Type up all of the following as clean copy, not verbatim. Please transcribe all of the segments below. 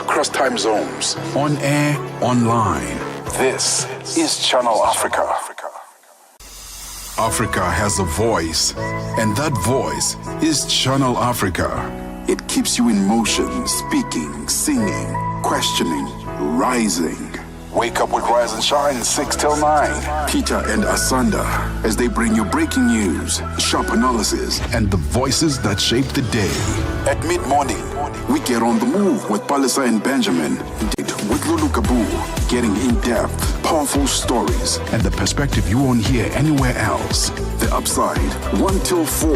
across time zones. On air, online. This is Channel Africa. Africa has a voice, and that voice is Channel Africa. It keeps you in motion, speaking, singing, questioning, rising. Wake up with Rise and Shine 6 till 9. Peter and Asanda, as they bring you breaking news, sharp analysis, and the voices that shape the day. At mid-morning, we get on the move with Palisa and Benjamin. With Lulu Kabu, getting in-depth, powerful stories, and the perspective you won't hear anywhere else. The Upside, 1 till 4.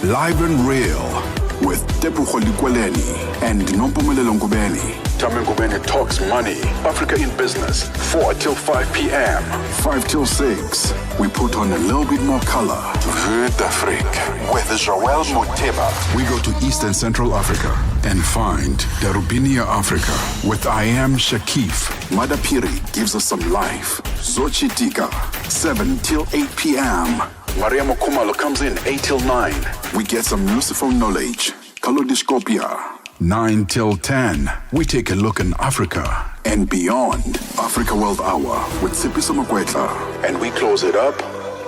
Live and real. With Tepuho Likweleni and Nompumelelo Ngubeni. Tame Ngubeni talks money, Africa in business, 4 till 5 p.m. 5 till 6, we put on a little bit more color. Vue d'Afrique with Joël Moteba. We go to East and Central Africa and find Darubinia Africa with I Am Shakif. Madapiri gives us some life. Zochitika, 7 till 8 p.m. Maria Mokumalo comes in 8 till 9. We get some useful knowledge. Kalodiscopia. 9 till 10, we take a look in Africa. And beyond, Africa World Hour with Sipiso Makwetla. And we close it up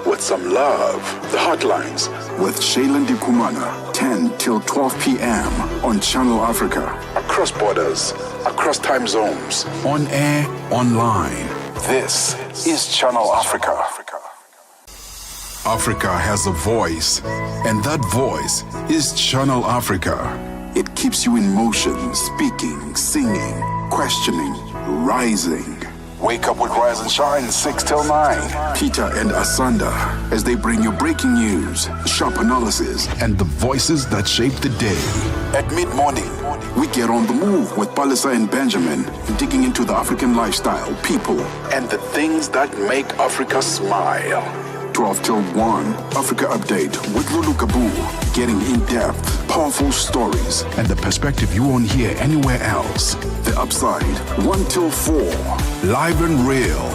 with some love. The Heartlines. With Shailen Dikumana, 10 till 12 p.m. on Channel Africa. Across borders, across time zones. On air, online. This is Channel Africa. Africa has a voice, and that voice is Channel Africa. It keeps you in motion, speaking, singing, questioning, rising. Wake up with Rise and Shine 6 till 9. Peter and Asanda, as they bring you breaking news, sharp analysis, and the voices that shape the day. At mid-morning, we get on the move with Palisa and Benjamin, digging into the African lifestyle, people, and the things that make Africa smile. 12 till 1, Africa Update with Lulu Kabu, getting in-depth, powerful stories, and the perspective you won't hear anywhere else. The Upside, 1 till 4. Live and real.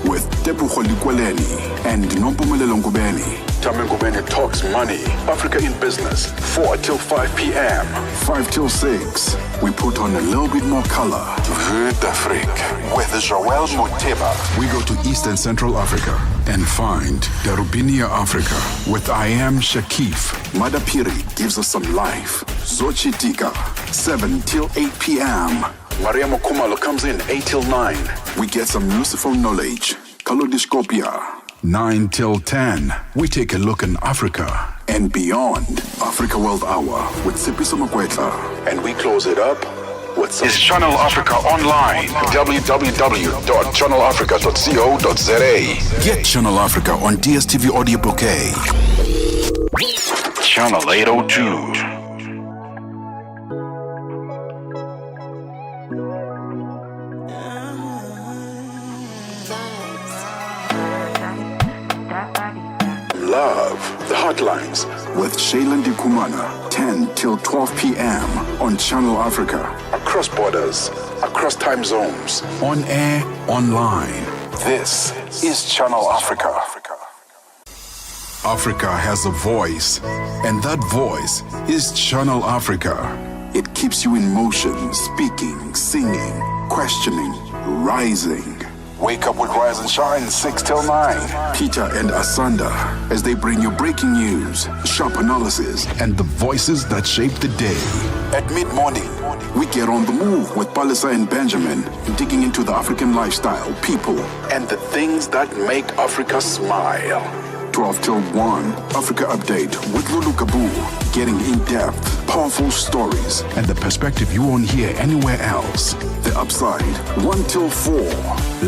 With Tepuho Likweleni and Nompumelelo Ngubeni. Tame Ngubeni talks money, Africa in business, 4 till 5 p.m. 5 till 6, we put on a little bit more color. Vue d'Afrique with Joël Moteba. We go to East and Central Africa and find Darubinia Africa with I Am Shakif. Madapiri gives us some life. Zochitika, 7 till 8 p.m. Maria Mokumalo comes in 8 till 9. We get some useful knowledge. Kalodiscopia. 9 till 10, we take a look in Africa. And beyond, Africa World Hour with Sipiso Makwetla. And we close it up with some... Is Channel Africa online? www.channelafrica.co.za. Get Channel Africa on DSTV Audio Bouquet. Channel 802. Love, the Heartlines. With Shailen Dikumana, 10 till 12 p.m. on Channel Africa. Across borders, across time zones. On air, online. This is Channel Africa. Africa has a voice, and that voice is Channel Africa. It keeps you in motion, speaking, singing, questioning, rising. Wake up with Rise and Shine 6 till 9. Peter and Asanda, as they bring you breaking news, sharp analysis, and the voices that shape the day. At mid-morning, we get on the move with Palisa and Benjamin, digging into the African lifestyle, people, and the things that make Africa smile. 12 till 1, Africa Update with Lulu Kabu, getting in-depth, powerful stories, and the perspective you won't hear anywhere else. The Upside, 1 till 4.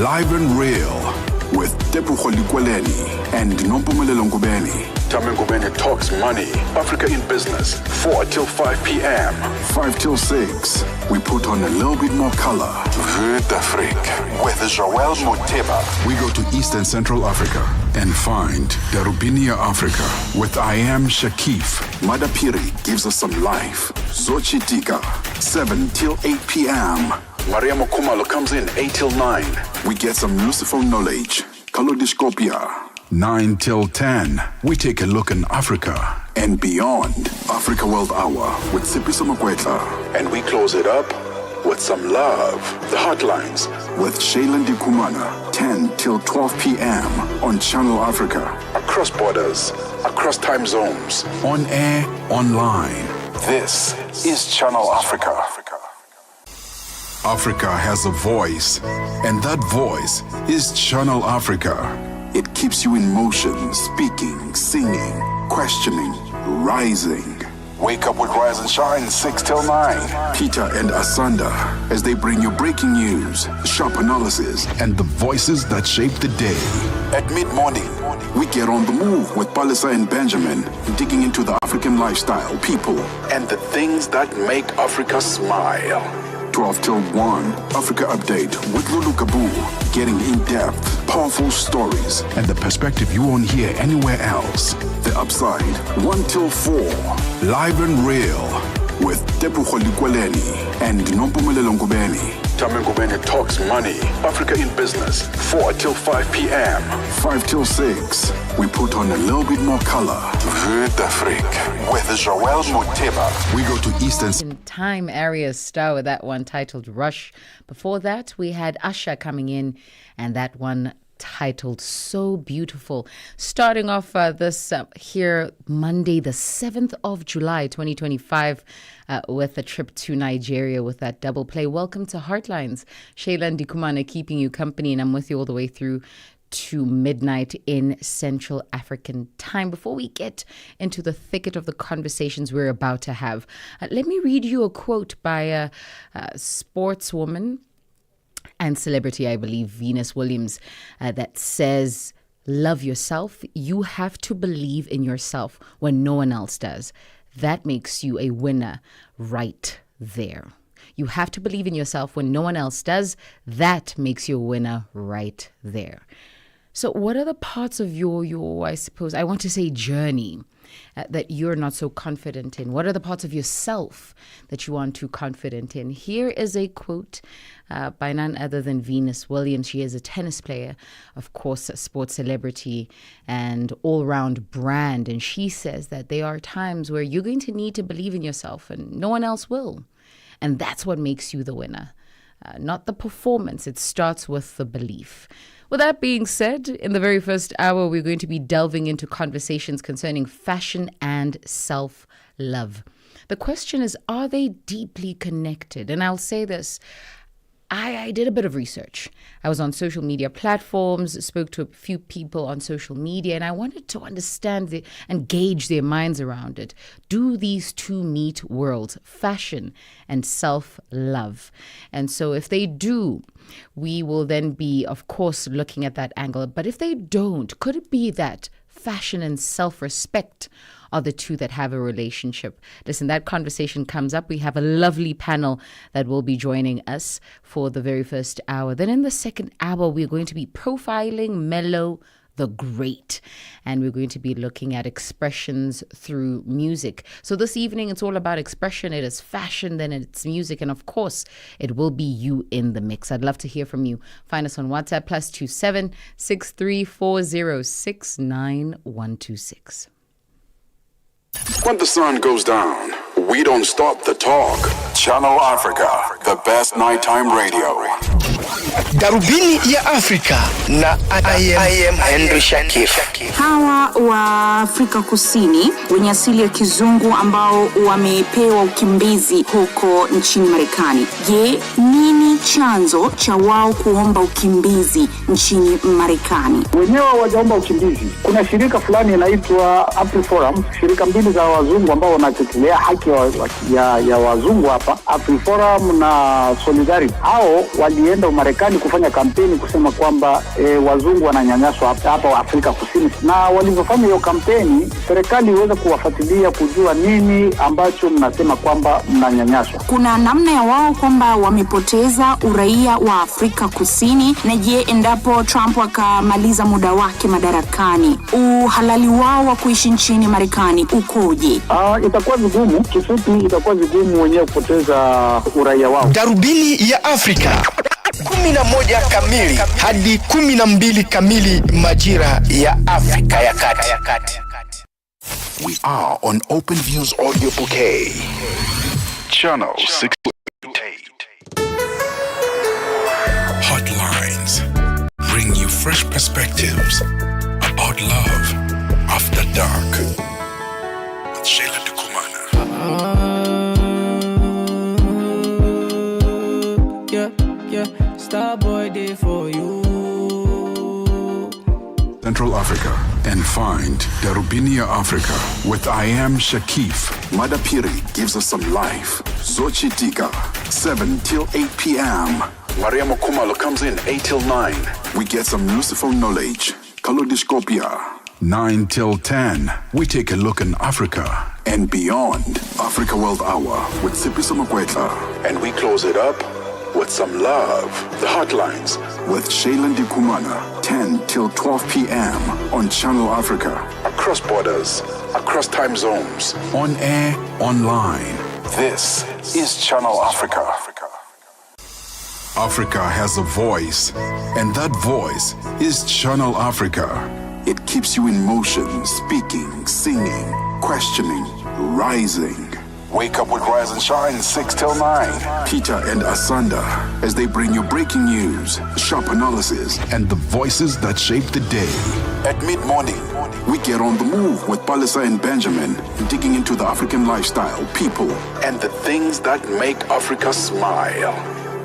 Live and real. With Tepuho Likweleni and Nompumelelo Ngubeni. Tame Ngubeni talks money, Africa in business, 4 till 5 p.m. 5 till 6, we put on a little bit more color. Vue d'Afrique with Joël Moteba. We go to East and Central Africa and find Darubinia Africa with I Am Shakif. Madapiri gives us some life. Zochitika, 7 till 8 p.m. Maria Mokumalo comes in 8 till 9. We get some useful knowledge. Kalodiscopia. 9 till 10, we take a look in Africa. And beyond, Africa World Hour with Sipiso Makwetla. And we close it up with some love. The Heartlines with Shayla Ndikumana, 10 till 12 p.m. on Channel Africa. Across borders, across time zones. On air, online. This is Channel Africa. Africa has a voice, and that voice is Channel Africa. It keeps you in motion, speaking, singing, questioning, rising. Wake up with Rise and Shine, 6 till 9. Peter and Asanda, as they bring you breaking news, sharp analysis, and the voices that shape the day. At mid-morning, we get on the move with Palisa and Benjamin, digging into the African lifestyle, people, and the things that make Africa smile. 12 till 1, Africa Update with Lulu Kabu, getting in-depth, powerful stories, and the perspective you won't hear anywhere else. The Upside, 1 till 4, live and real, with Tebuho Likweleni and Nompumelelo Ngubeni. Tame Ngubeni talks money, Africa in business, 4 till 5 p.m. 5 till 6, we put on a little bit more color. Vue d'Afrique with Joël Moteba. We go to Eastern Time area star with that one titled Rush. Before that, we had Usher coming in, and that one titled So Beautiful. Starting off this here Monday, the 7th of July, 2025, with a trip to Nigeria with that double play. Welcome to Heartlines. Shayla Ndikumana keeping you company, and I'm with you all the way through to midnight in Central African time. Before we get into the thicket of the conversations we're about to have, let me read you a quote by a sportswoman and celebrity, I believe, Venus Williams, that says, "Love yourself. You have to believe in yourself when no one else does. That makes you a winner right there." You have to believe in yourself when no one else does. That makes you a winner right there. So what are the parts of your I suppose, I want to say journey, that you're not so confident in? What are the parts of yourself that you aren't too confident in? Here is a quote by none other than Venus Williams. She is a tennis player, of course, a sports celebrity and all-round brand. And she says that there are times where you're going to need to believe in yourself and no one else will. And that's what makes you the winner. Not the performance. It starts with the belief. With that being said, in the very first hour, we're going to be delving into conversations concerning fashion and self-love. The question is, are they deeply connected? And I'll say this. I did a bit of research. I was on social media platforms, spoke to a few people on social media, and I wanted to understand and gauge their minds around it. Do these two meet worlds, fashion and self-love? And so if they do, we will then be, of course, looking at that angle. But if they don't, could it be that fashion and self-respect are the two that have a relationship? Listen, that conversation comes up. We have a lovely panel that will be joining us for the very first hour. Then in the second hour, we're going to be profiling Mello the Great, and we're going to be looking at expressions through music. So this evening, it's all about expression. It is fashion, then it's music, and of course, it will be you in the mix. I'd love to hear from you. Find us on WhatsApp, +27 6340 69126. When the sun goes down, we don't stop the talk. Channel Africa, the best nighttime radio. Darubini ya Afrika na I am Henry Shakif. Hawa wa Afrika Kusini wenye asili ya kizungu ambao wamepewa ukimbizi huko nchini Marekani. Je, nini chanzo cha wao kuomba ukimbizi nchini Marekani? Wenyewe wajaomba ukimbizi. Kuna shirika fulani inaitwa AfriForum, shirika mbili za wazungu ambao wanatetea haki ya wazungu hapa, AfriForum na Solidarity. Hao walienda Marekani kufanya kampeni kusema kwamba wazungu wananyanyaswa hapa Afrika Kusini, na walivyofanya hiyo kampeni, serikali iweze kuwafuatilia kujua nini ambacho mnasema kwamba mnanyanyaswa. Kuna namna ya wao kwamba wamepoteza uraia wa Afrika Kusini, na je, endapo Trump akamaliza muda wake madarakani, uhalali wao wa kuishi nchini Marekani ukoje? Itakuwa vigumu, kifupi itakuwa vigumu wenyewe kupoteza uraia wao. Darubini ya Afrika 11 kamili hadi 12 kamili majira ya Afrika ya Kati. We are on Open Views Audio Bouquet. Channel 68. fresh perspectives about love after dark. With Sheila Dukumana. Yeah, Starboy Day for you. Central Africa and find Darubinia Africa with I Am Shakif. Madapiri gives us some life. Zochitika, 7 till 8 p.m. Maria Mokumalo comes in 8 till 9. We get some useful knowledge. Kalodiscopia. 9 till 10, we take a look in Africa And beyond. Africa World Hour with Sipiso Makwetla. And we close it up with some love. The Heartlines. With Shailen Dikumana, 10 till 12 p.m. on Channel Africa. Across borders, across time zones. on air, online. This is Channel Africa. Africa has a voice, and that voice is Channel Africa. It keeps you in motion, speaking, singing, questioning, rising. Wake up with Rise and Shine 6 till 9. Peter and Asanda as they bring you breaking news, sharp analysis, And the voices that shape the day. At mid-morning, we get on the move with Palisa and Benjamin, digging into the African lifestyle, people. and the things that make Africa smile.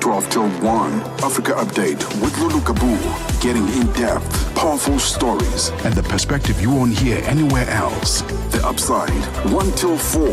12 till 1, Africa Update with Lulu Kabu, getting in-depth, powerful stories. And the perspective you won't hear anywhere else. The Upside, 1 till 4,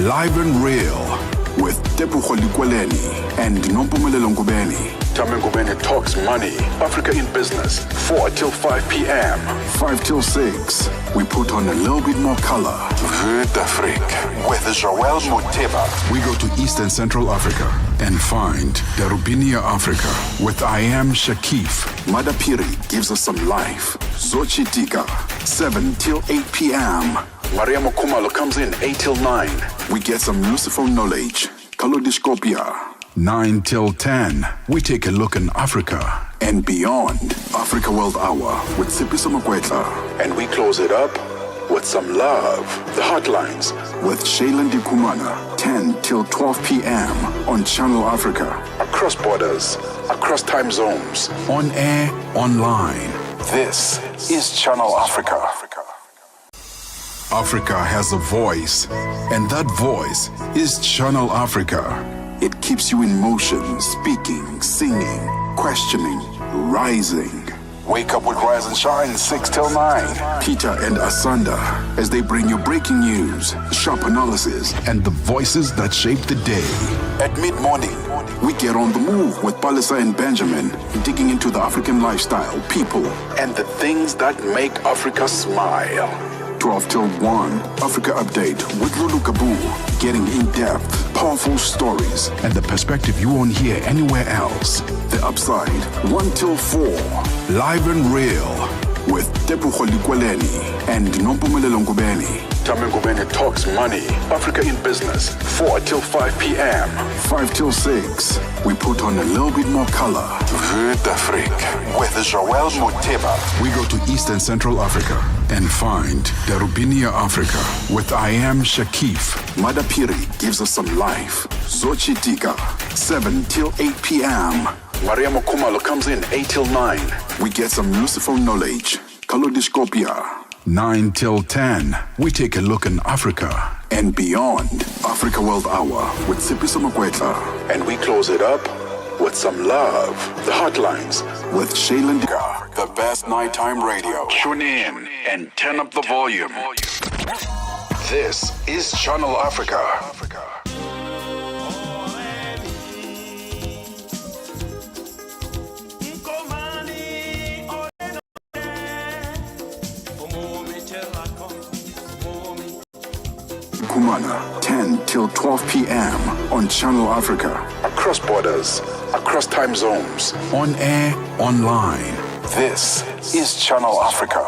Live and real. with Tepuho Likweleni and Nompumelelo Ngubeni. Tamengubene talks money, Africa in business, 4 till 5 p.m. 5 till 6, we put on a little bit more color. Vue d'Afrique with Joël Moteba. We go to East and Central Africa and find Darubinia Africa with I Am Shakif. Madapiri gives us some life. Zochitika, 7 till 8 p.m. Maria Mokumalo comes in 8 till 9. We get some useful knowledge. Kalodiscopia. 9 till 10, we take a look in Africa. And beyond. Africa World Hour with Sipiso Makwetla. And we close it up with some love. The Heartlines. With Shailen Dikumana, 10 till 12 p.m. on Channel Africa. Across borders, across time zones. On air, online. This is Channel Africa. Africa has a voice, and that voice is Channel Africa. It keeps you in motion, speaking, singing, questioning, rising. Wake up with Rise and Shine 6 till 9. Peter and Asanda as they bring you breaking news, sharp analysis. And the voices that shape the day. At mid-morning, We get on the move with Palisa and Benjamin, digging into the African lifestyle, people. and the things that make Africa smile. 12 till 1, Africa Update with Lulu Kabu, getting in-depth, powerful stories. And the perspective you won't hear anywhere else. The Upside, 1 till 4, Live and real. with Tepuho Likweleni and Nompumelelo Ngubeni. Tamengubene talks money, Africa in business, 4 till 5 p.m. 5 till 6, we put on a little bit more color. Vue d'Afrique with Joël Moteba. We go to East and Central Africa and find Darubinia Africa with I Am Shakif. Madapiri gives us some life. Zochitika, 7 till 8 p.m. Maria Mokumalo comes in 8 till 9. We get some useful knowledge. Kalodiscopia. 9 till 10, we take a look in Africa. And beyond. Africa World Hour with Sipiso Makwetla. And we close it up with some love. The Heartlines. With Shailen The best nighttime radio. Tune in and turn up the volume. This is Channel Africa. Kumana, 10 till 12 p.m. on Channel Africa. Across borders, across time zones. On air, online. This is Channel Africa.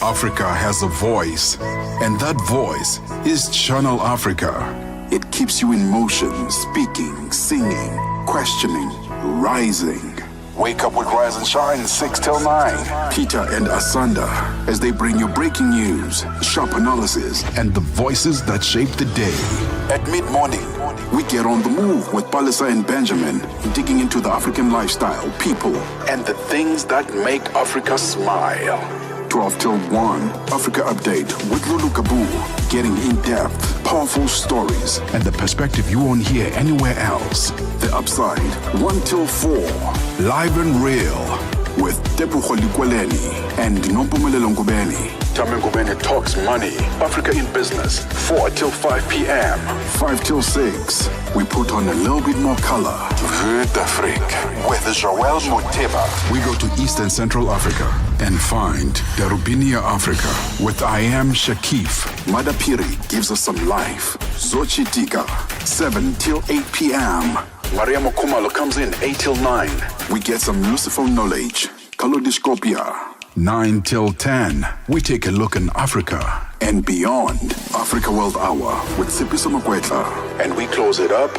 Africa has a voice, and that voice is Channel Africa. It keeps you in motion, speaking, singing, questioning, rising. Wake up with Rise and Shine 6 till 9. Peter and Asanda, as they bring you breaking news, sharp analysis, and the voices that shape the day. At mid-morning, We get on the move with Palisa and Benjamin, digging into the African lifestyle, people, and the things that make Africa smile. 12 till 1, Africa Update with Lulu Kabu, getting in-depth, powerful stories, and the perspective you won't hear anywhere else. The Upside, 1 till 4, live and real, with Tepuho Likweleni and Nompumelelo Ngubeni. Tame Ngubeni talks money, Africa in business, 4 till 5 p.m. 5 till 6, we put on a little bit more color. Vue d'Afrique with Joel Moteba. We go to East and Central Africa and find Darubinia Africa with I Am Shakif. Madapiri gives us some life. Zochitika, 7 till 8 p.m. Maria Mokumalo comes in 8 till 9. We get some useful knowledge. Kalodiscopia. 9 till 10, we take a look in Africa. And beyond, Africa World Hour with Sipiso Makwetla. And we close it up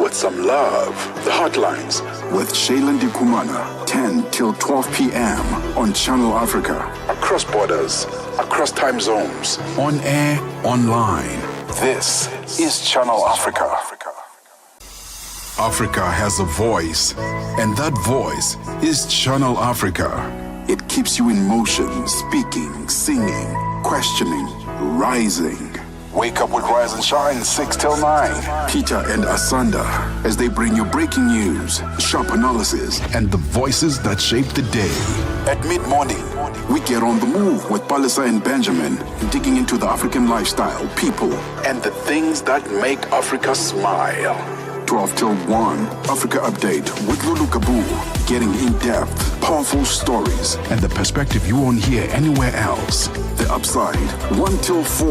with some love. The Heartlines. With Shailen Dikumana, 10 till 12 p.m. on Channel Africa. Across borders, across time zones. On air, online. This is Channel Africa. Africa has a voice, and that voice is Channel Africa. It keeps you in motion, speaking, singing, questioning, rising. Wake up with Rise and Shine 6 till 9. Peter and Asanda, as they bring you breaking news, sharp analysis, And the voices that shape the day. At mid-morning, we get on the move with Palisa and Benjamin, digging into the African lifestyle, people, and the things that make Africa smile. 12 till 1, Africa Update with Lulu Kabu, getting in-depth, powerful stories, And the perspective you won't hear anywhere else. The Upside, 1 till 4,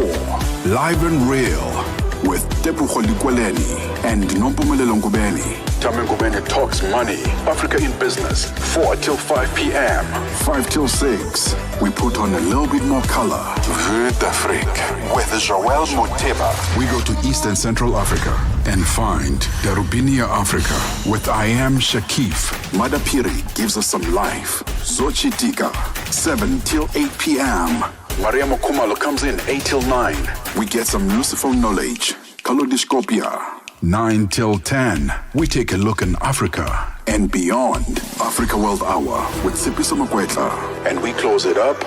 Live and real. with Tepuho Likweleni and Nompumelelo Ngubeni. Tame Ngubeni talks money, Africa in business, 4 till 5 p.m. 5 till 6, we put on a little bit more color. Vue d'Afrique with Joel Moteba. We go to East and Central Africa and find Darubinia Africa with I Am Shakif. Madapiri gives us some life. Zochitika, 7 till 8 p.m. Maria Mokumalo comes in 8 till 9. We get some useful knowledge. Kalodiscopia. 9 till 10, we take a look in Africa. And beyond, Africa World Hour with Sipiso Makwetla. And we close it up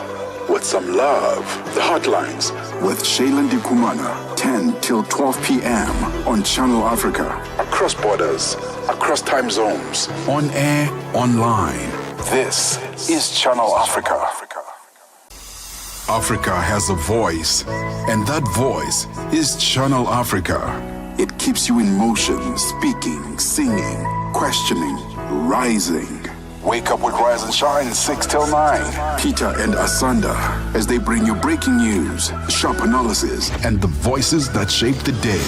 with some love. The Heartlines. With Shailen Dikumana, 10 till 12 p.m. on Channel Africa. Across borders, across time zones. On air, online. This is Channel Africa. Africa has a voice, and that voice is Channel Africa. It keeps you in motion, speaking, singing, questioning, rising. Wake up with Rise and Shine 6 till 9. Peter and Asanda, as they bring you breaking news, sharp analysis, And the voices that shape the day.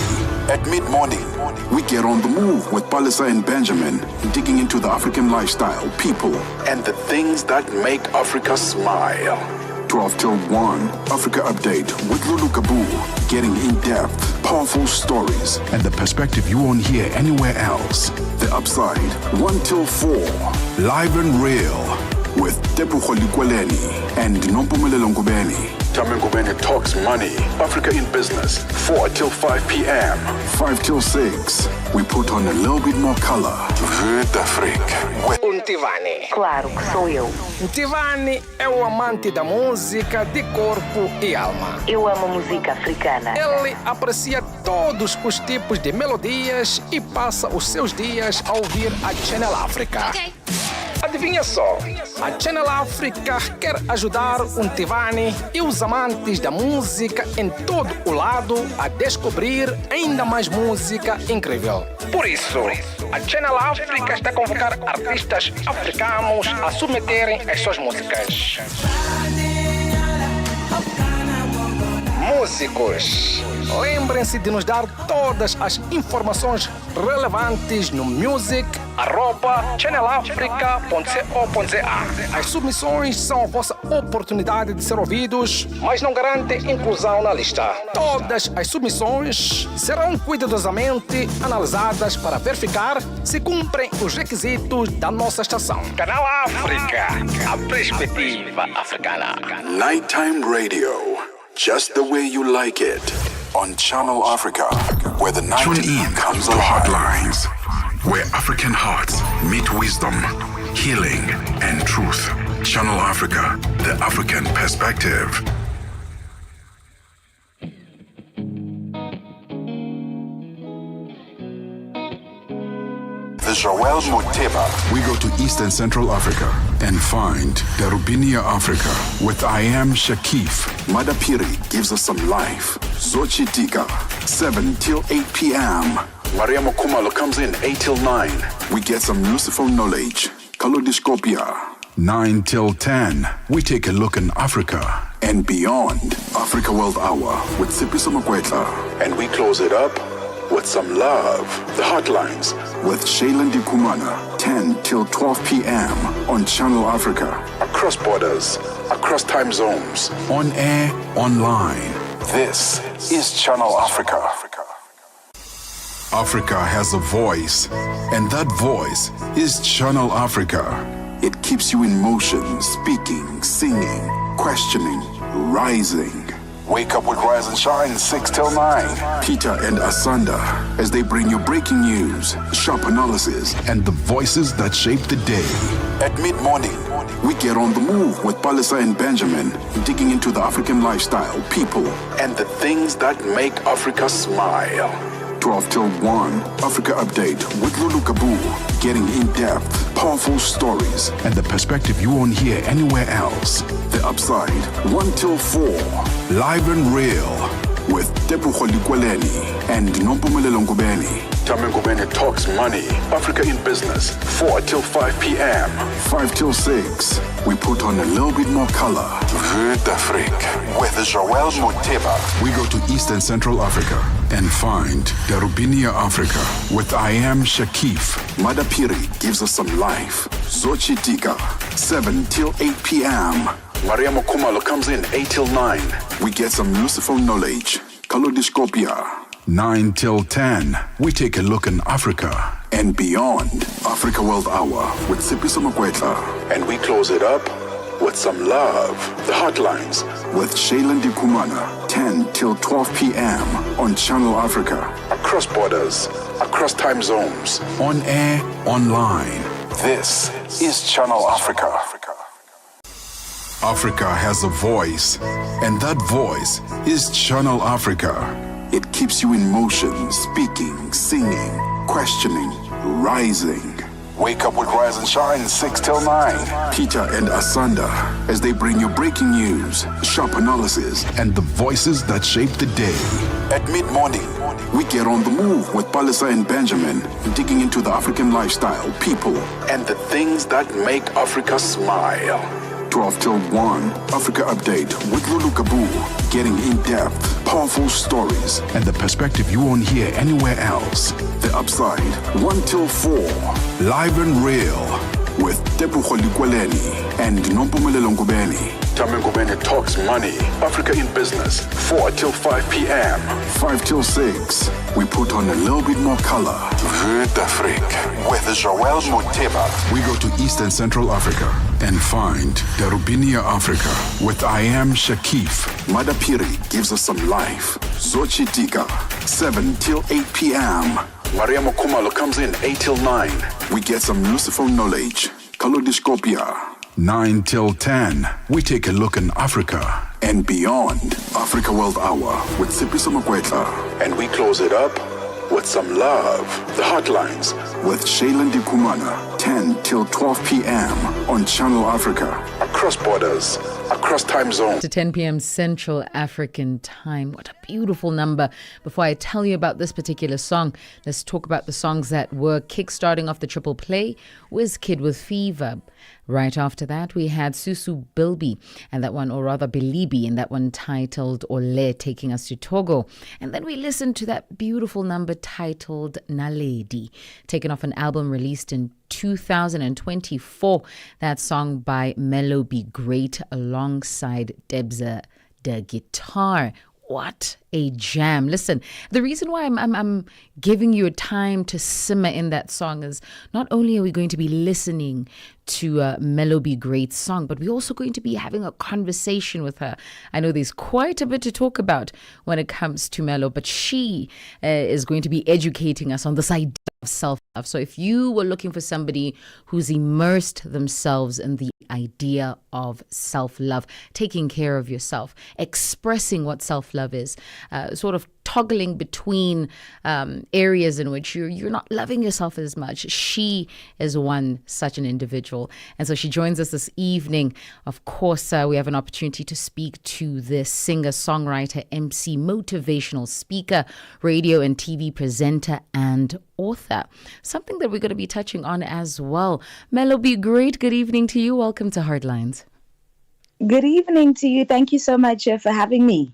At mid-morning, we get on the move with Palisa and Benjamin, digging into the African lifestyle, people, and the things that make Africa smile. 12 till 1, Africa Update with Lulu Kabu, getting in-depth, powerful stories, And the perspective you won't hear anywhere else. The Upside, 1 till 4, Live and real. with Tepuho Likweleni and Nompumelelo Ngubeni. Tame Ngubeni talks money, Africa in business, 4 till 5 p.m. 5 till 6, we put on a little bit more color. Vue d'Afrique with Ntivani. Claro que sou eu. Ntivani é o amante da música de corpo e alma. Eu amo música africana. Ele aprecia todos os tipos de melodias e passa os seus dias a ouvir a Channel Africa. Adivinha só, a Channel Africa quer ajudar o Ntivani e os amantes da música em todo o lado a descobrir ainda mais música incrível. Por isso, a Channel Africa está a convocar artistas africanos a submeterem as suas músicas. músicos. Lembrem-se de nos dar todas as informações relevantes no music@channelafrica.co.za. As submissões são a vossa oportunidade de ser ouvidos, mas não garantem inclusão na lista. Todas as submissões serão cuidadosamente analisadas para verificar se cumprem os requisitos da nossa estação. Canal África, a perspectiva africana. Nighttime radio, just the way you like it. On Channel Africa, where the night Tune in comes to alive. Heartlines, where African hearts meet wisdom, healing, and truth. Channel Africa, the African perspective. The Joel Muteba. We go to Eastern Central Africa and find Darubinia Africa with I Am Shakif. Madapiri gives us some life. Zochitika, 7 till 8 p.m. Maria Mokumalo comes in 8 till 9. We get some Lucifer knowledge. Kalodiscopia. 9 till 10, we take a look in Africa. And beyond, Africa World Hour with Sipiso Makwetla. And we close it up with some love. The Heartlines. With Shailen Kumana, 10 till 12 p.m. on Channel Africa. Across borders, across time zones. On air, online. This is Channel Africa. Africa has a voice, and that voice is Channel Africa. It keeps you in motion, speaking, singing, questioning, rising. Wake up with Rise and Shine 6 till 9. Peter and Asanda, as they bring you breaking news, sharp analysis, and the voices that shape the day. At mid-morning, we get on the move with Palisa and Benjamin, digging into the African lifestyle, people, and the things that make Africa smile. 12 till 1, Africa Update with Lulu Kabu, getting in-depth, powerful stories, and the perspective you won't hear anywhere else. The Upside, 1 till 4, live and real, with Tepu Kholikweleni and Nompumelelo Ngubeni. Tame Ngubeni talks money, Africa in business, 4 till 5 p.m. 5 till 6, we put on a little bit more color. Vue d'Afrique, with Joel Muteba. We go to Eastern Central Africa and find Darubinia Africa with I Am Shakif. Madapiri gives us some life. Zochitika, 7 till 8 p.m. Maria Mokumalo comes in 8 till 9. We get some Lucifer knowledge. Kalodiscopia. 9 till 10, we take a look in Africa. And beyond, Africa World Hour with Sipiso Makwetla. And we close it up with some love. The Heartlines. With Shailen Kumana, 10 till 12 p.m. on Channel Africa. Across borders, across time zones. On air, online. This is Channel Africa. Africa has a voice, and that voice is Channel Africa. It keeps you in motion, speaking, singing, questioning, rising. Wake up with Rise and Shine 6 till 9. Peter and Asanda, as they bring you breaking news, sharp analysis, and the voices that shape the day. At mid-morning, we get on the move with Palisa and Benjamin, digging into the African lifestyle, people, and the things that make Africa smile. 12 till 1, Africa Update with Lulu Kabu, getting in-depth, powerful stories, and the perspective you won't hear anywhere else. The Upside, 1 till 4, live and real, with Tepu Kholikweleni and Nompumelelo Ngubeni. Tame Ngubeni talks money, Africa in business, 4 till 5 p.m. 5 till 6, we put on a little bit more color. Vue d'Afrique, with Joel Muteba. We go to Eastern Central Africa and find Darubinia Africa with I Am Shakif. Madapiri gives us some life. Zochitika, 7 till 8 p.m. Maria Mokumalo comes in 8 till 9. We get some Lucifer knowledge. Kalodiscopia. 9 till 10, we take a look in Africa. And beyond, Africa World Hour with Sipiso Makwetla. And we close it up with some love. The Heartlines. With Shailen Kumana, 10 till 12 p.m. on Channel Africa. Across borders, across time zones. To 10 p.m. Central African Time. What a beautiful number. Before I tell you about this particular song, let's talk about the songs that were kickstarting off the triple play. Wizkid with Fever. Right after that, we had Susu Bilby and that one, or rather Bilibi, and that one titled Ole, taking us to Togo. And then we listened to that beautiful number titled Naledi, taken off an album released in 2024. That song by Mellow Be Great alongside Debza the Guitar. What a jam. Listen, the reason why I'm giving you a time to simmer in that song is not only are we going to be listening to Mellow Be Great's song, but we're also going to be having a conversation with her. I know there's quite a bit to talk about when it comes to Mellow, but she is going to be educating us on this idea of self-love. So if you were looking for somebody who's immersed themselves in the idea of self-love, taking care of yourself, expressing what self-love is, sort of toggling between areas in which you're not loving yourself as much. She is one such an individual. And so she joins us this evening. Of course, we have an opportunity to speak to this singer, songwriter, MC, motivational speaker, radio and TV presenter, and author. Something that we're going to be touching on as well. Mellow Be Great, good evening to you. Welcome to Heartlines. Good evening to you. Thank you so much for having me.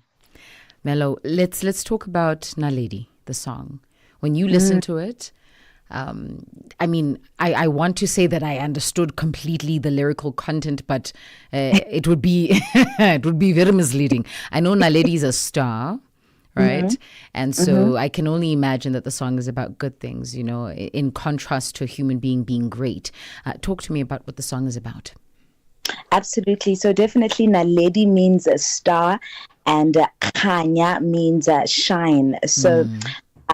Mellow, let's talk about Naledi, the song. When you listen to it, I mean, I want to say that I understood completely the lyrical content, but it would be it would be very misleading. I know Naledi is a star, right? And so I can only imagine that the song is about good things, you know, in contrast to a human being great. Talk to me about what the song is about. Absolutely. So definitely Naledi means a star and Khanya means shine. So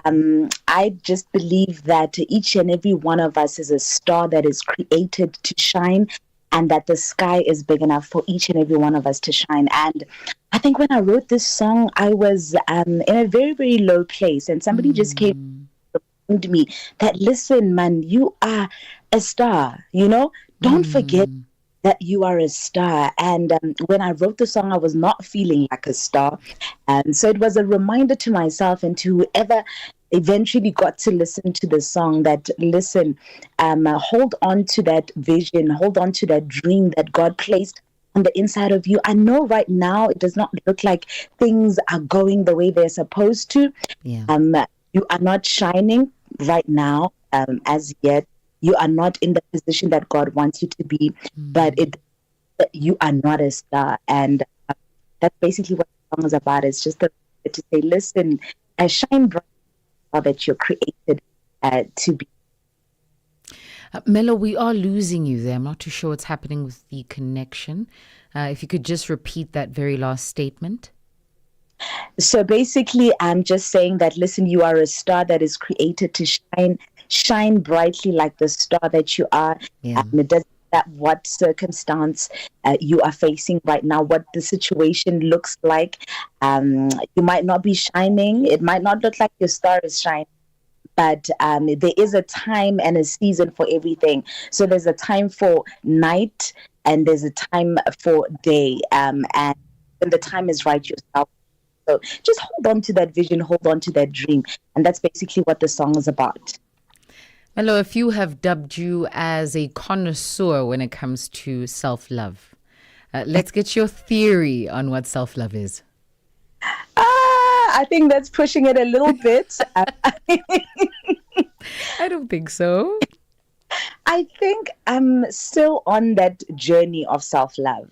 I just believe that each and every one of us is a star that is created to shine, and that the sky is big enough for each and every one of us to shine. And I think when I wrote this song, I was in a very, very low place, and somebody just came to me that, listen, man, you are a star, you know, don't forget that you are a star. And when I wrote the song, I was not feeling like a star. And so it was a reminder to myself and to whoever eventually got to listen to the song that, listen, hold on to that vision, hold on to that dream that God placed on the inside of you. I know right now it does not look like things are going the way they're supposed to. Yeah. You are not shining right now as yet. You are not in the position that God wants you to be, but you are not a star. And that's basically what the song is about. It's just to say, listen, shine bright that you're created to be. Mello, we are losing you there. I'm not too sure what's happening with the connection. If you could just repeat that very last statement. So basically, I'm just saying that, listen, you are a star that is created to shine brightly like the star that you are. Yeah. It doesn't matter what circumstance you are facing right now, what the situation looks like. You might not be shining. It might not look like your star is shining. But there is a time and a season for everything. So there's a time for night and there's a time for day. And when the time is right, yourself. So just hold on to that vision, hold on to that dream. And that's basically what the song is about. Mello, if you have dubbed you as a connoisseur when it comes to self-love, let's get your theory on what self-love is. I think that's pushing it a little bit. I don't think so. I think I'm still on that journey of self-love.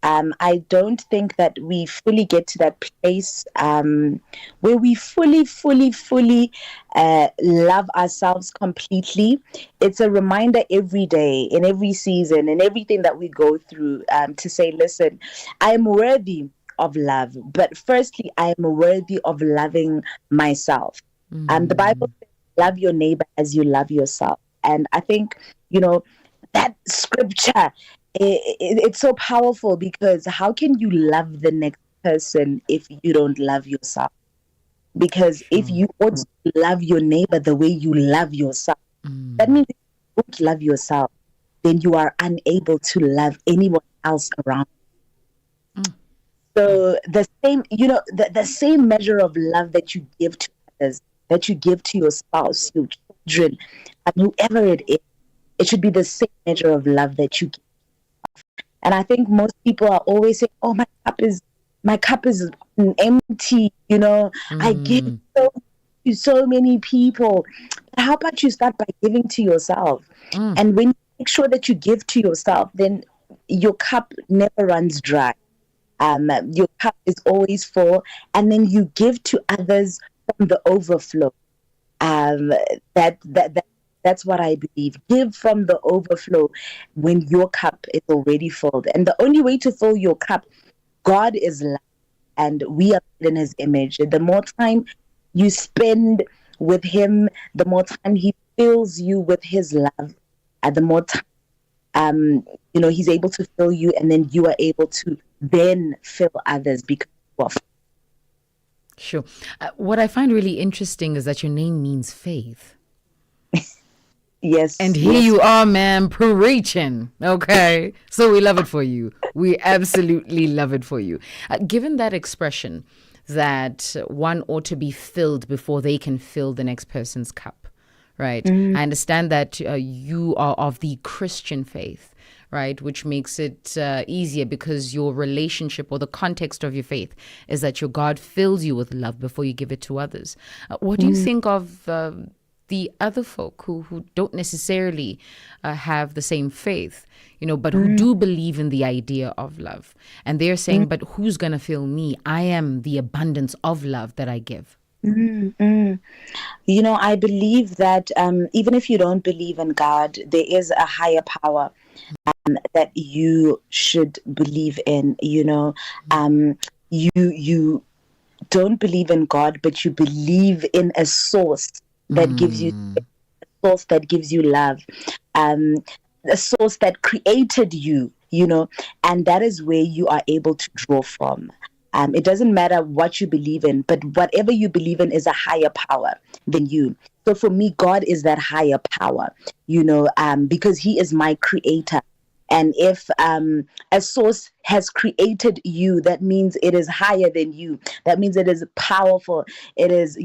I don't think that we fully get to that place where we fully love ourselves completely. It's a reminder every day, in every season, in everything that we go through, to say, listen, I am worthy of love. But firstly, I am worthy of loving myself. The Bible says, love your neighbor as you love yourself. And I think, that scripture, it's so powerful, because how can you love the next person if you don't love yourself? Because if you ought to love your neighbor the way you love yourself, that means if you don't love yourself, then you are unable to love anyone else around. So the same, the same measure of love that you give to others, that you give to your spouse, your children, and whoever it is, it should be the same measure of love that you give. And I think most people are always saying, "Oh, my cup is empty." I give to so many people. How about you start by giving to yourself? And when you make sure that you give to yourself, then your cup never runs dry. Your cup is always full, and then you give to others from the overflow. That's what I believe. Give from the overflow when your cup is already filled. And the only way to fill your cup, God is love, and we are in His image. The more time you spend with Him, the more time He fills you with His love, and the more time He's able to fill you, and then you are able to then fill others because you are. Sure. What I find really interesting is that your name means faith. Yes. And here you are, man, preaching. Okay. So we love it for you. We absolutely love it for you. Given that expression that one ought to be filled before they can fill the next person's cup, right? I understand that you are of the Christian faith, right? Which makes it easier because your relationship or the context of your faith is that your God fills you with love before you give it to others. What do you think of the other folk who don't necessarily have the same faith, but who do believe in the idea of love? And they're saying, but who's going to fill me? I am the abundance of love that I give. I believe that even if you don't believe in God, there is a higher power that you should believe in. You don't believe in God, but you believe in a source that gives you a source that gives you love, a source that created you, and that is where you are able to draw from. It doesn't matter what you believe in, but whatever you believe in is a higher power than you. So for me, God is that higher power, because He is my creator. And if a source has created you, that means it is higher than you. That means it is powerful. It is,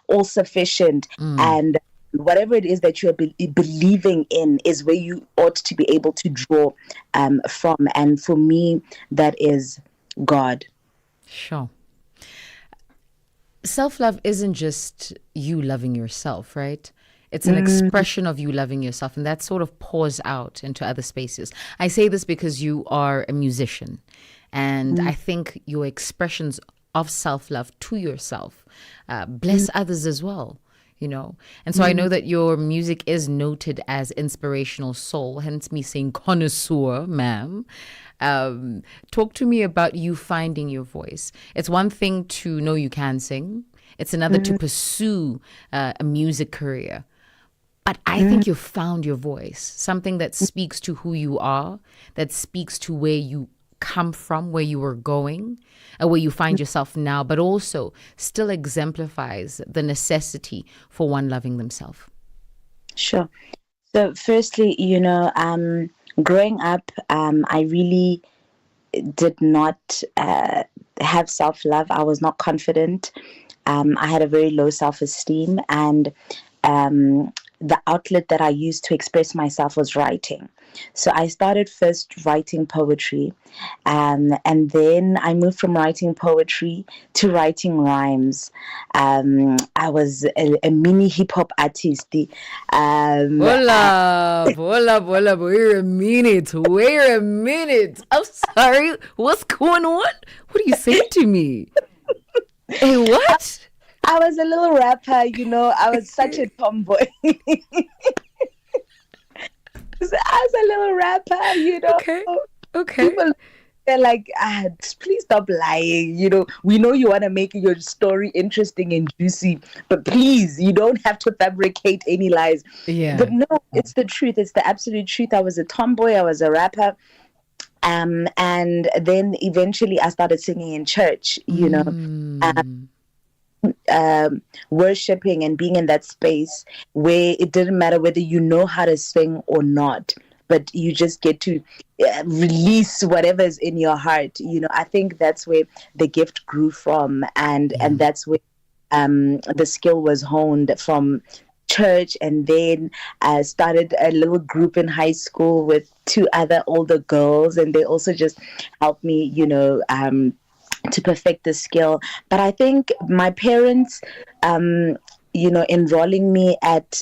all sufficient. And whatever it is that you are believing in is where you ought to be able to draw from. And for me, that is God. Sure. Self-love isn't just you loving yourself, right? It's an expression of you loving yourself, and that sort of pours out into other spaces. I say this because you are a musician, and I think your expressions of self-love to yourself bless others as well, And so I know that your music is noted as inspirational soul, hence me saying connoisseur, ma'am. Talk to me about you finding your voice. It's one thing to know you can sing. It's another to pursue a music career. But I think you've found your voice, something that speaks to who you are, that speaks to where you come from, where you were going, where you find yourself now, but also still exemplifies the necessity for one loving themselves. Sure. So firstly, growing up, I really did not have self-love. I was not confident. I had a very low self-esteem, and the outlet that I used to express myself was writing. So I started first writing poetry, and then I moved from writing poetry to writing rhymes. I was a mini hip-hop artist. Hold up, wait a minute. I'm sorry, what's going on? What are you saying to me? Hey, what? I was a little rapper, I was such a tomboy. I was a little rapper, Okay. People, they're like, please stop lying. We know you want to make your story interesting and juicy, but please, you don't have to fabricate any lies. Yeah. But no, it's the truth. It's the absolute truth. I was a tomboy. I was a rapper. And then eventually I started singing in church, worshiping and being in that space where it didn't matter whether you know how to sing or not. but you just get to release whatever's in your heart. I think that's where the gift grew from, and that's where the skill was honed from church. And then I started a little group in high school with 2 other older girls, and they also just helped me, to perfect the skill. But I think my parents, enrolling me at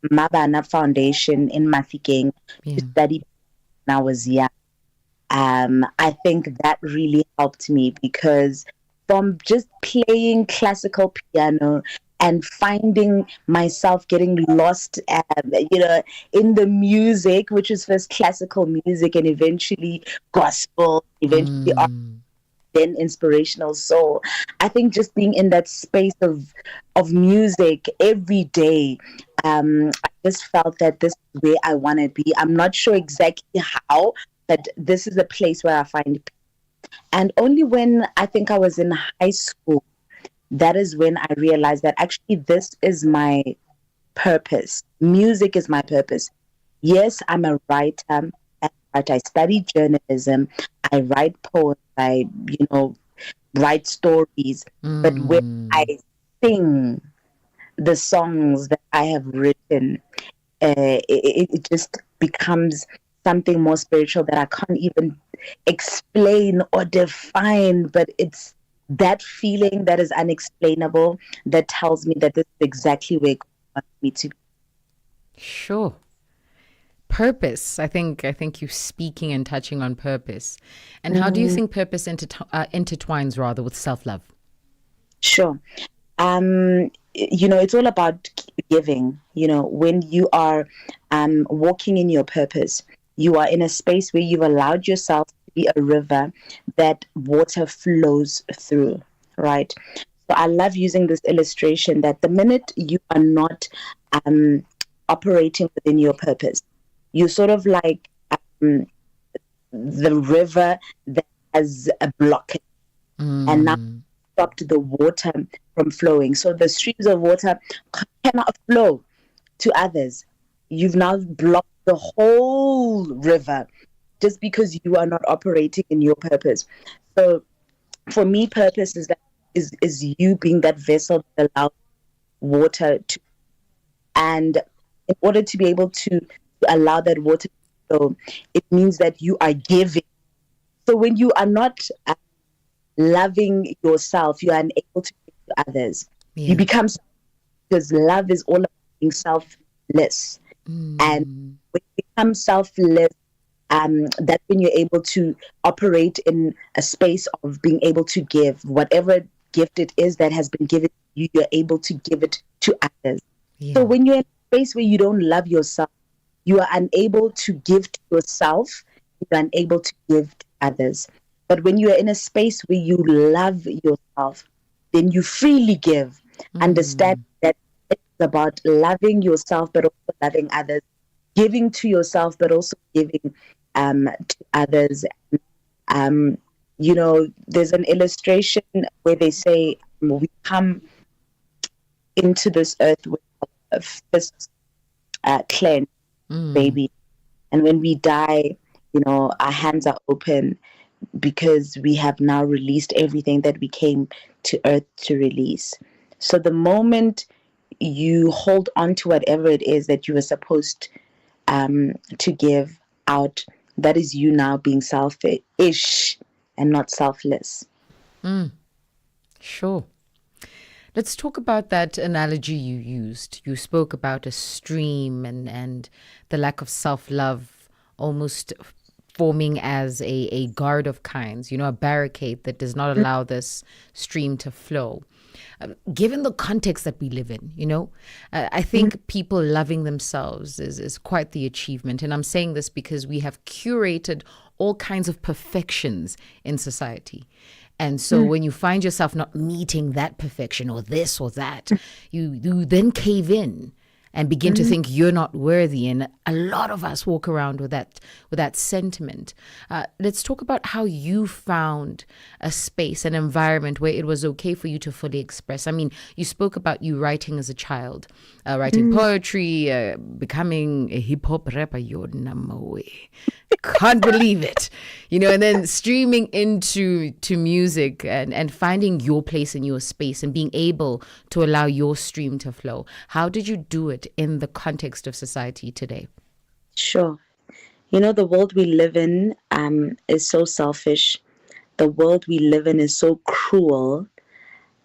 Mabana Foundation in Mafikeng to study when I was young, I think that really helped me, because from just playing classical piano and finding myself getting lost, in the music, which was first classical music and eventually gospel, eventually art, then inspirational soul. I think just being in that space of music every day, I just felt that this is where I want to be. I'm not sure exactly how, but this is a place where I find peace. And only when I think I was in high school, that is when I realized that actually this is my purpose. Music is my purpose. Yes, I'm a writer. I study journalism. I write poems. I, write stories. But when I sing the songs that I have written, it just becomes something more spiritual that I can't even explain or define, but it's that feeling that is unexplainable that tells me that this is exactly where God wants me to be. Sure. Purpose. I think you're speaking and touching on purpose. And how do you think purpose intertwines rather with self-love? Sure. It's all about giving. When you are walking in your purpose, you are in a space where you've allowed yourself to be a river that water flows through, right? So I love using this illustration that the minute you are not operating within your purpose, you're sort of like the river that has a blockage and now stopped the water from flowing. So the streams of water cannot flow to others. You've now blocked the whole river just because you are not operating in your purpose. So for me, purpose is you being that vessel that allows water to, and in order to be able to allow that water to flow, it means that you are giving. So when you are not loving yourself, you are unable to give to others. You become, because love is all about being selfless. And when you become selfless, that's when you're able to operate in a space of being able to give whatever gift it is that has been given to you. You're able to give it to others. So when you're in a space where you don't love yourself, you are unable to give to yourself. You're unable to give to others. But when you are in a space where you love yourself, then you freely give. Understand that it's about loving yourself, but also loving others. Giving to yourself, but also giving to others. There's an illustration where they say we come into this earth with a fist clenched, baby. And when we die, our hands are open because we have now released everything that we came to earth to release. So the moment you hold on to whatever it is that you were supposed to give out, that is you now being selfish and not selfless. Sure. Let's talk about that analogy you used. You spoke about a stream and the lack of self-love almost forming as a guard of kinds, a barricade that does not allow this stream to flow. Given the context that we live in, I think people loving themselves is quite the achievement. And I'm saying this because we have curated all kinds of perfections in society. And so when you find yourself not meeting that perfection or this or that, you then cave in and begin to think you're not worthy. And a lot of us walk around with that sentiment. Let's talk about how you found a space, an environment where it was okay for you to fully express. I mean, you spoke about you writing as a child, writing poetry, becoming a hip hop rapper. Can't believe it, and then streaming into music and finding your place in your space and being able to allow your stream to flow. How did you do it in the context of society today? Sure. The world we live in is so selfish. The world we live in is so cruel.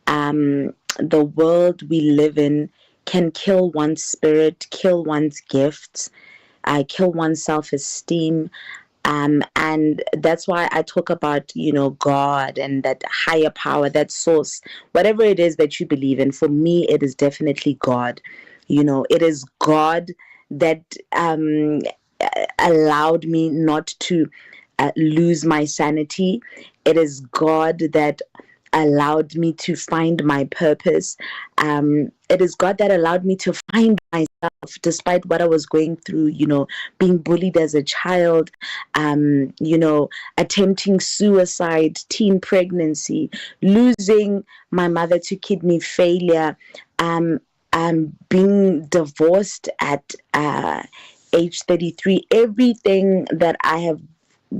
The world we live in can kill one's spirit, kill one's gifts, kill one's self-esteem. And that's why I talk about, God and that higher power, that source, whatever it is that you believe in. For me, it is definitely God. It is God that allowed me not to lose my sanity. It is God that allowed me to find my purpose. It is God that allowed me to find myself despite what I was going through, being bullied as a child, attempting suicide, teen pregnancy, losing my mother to kidney failure, being divorced at age 33. Everything that I have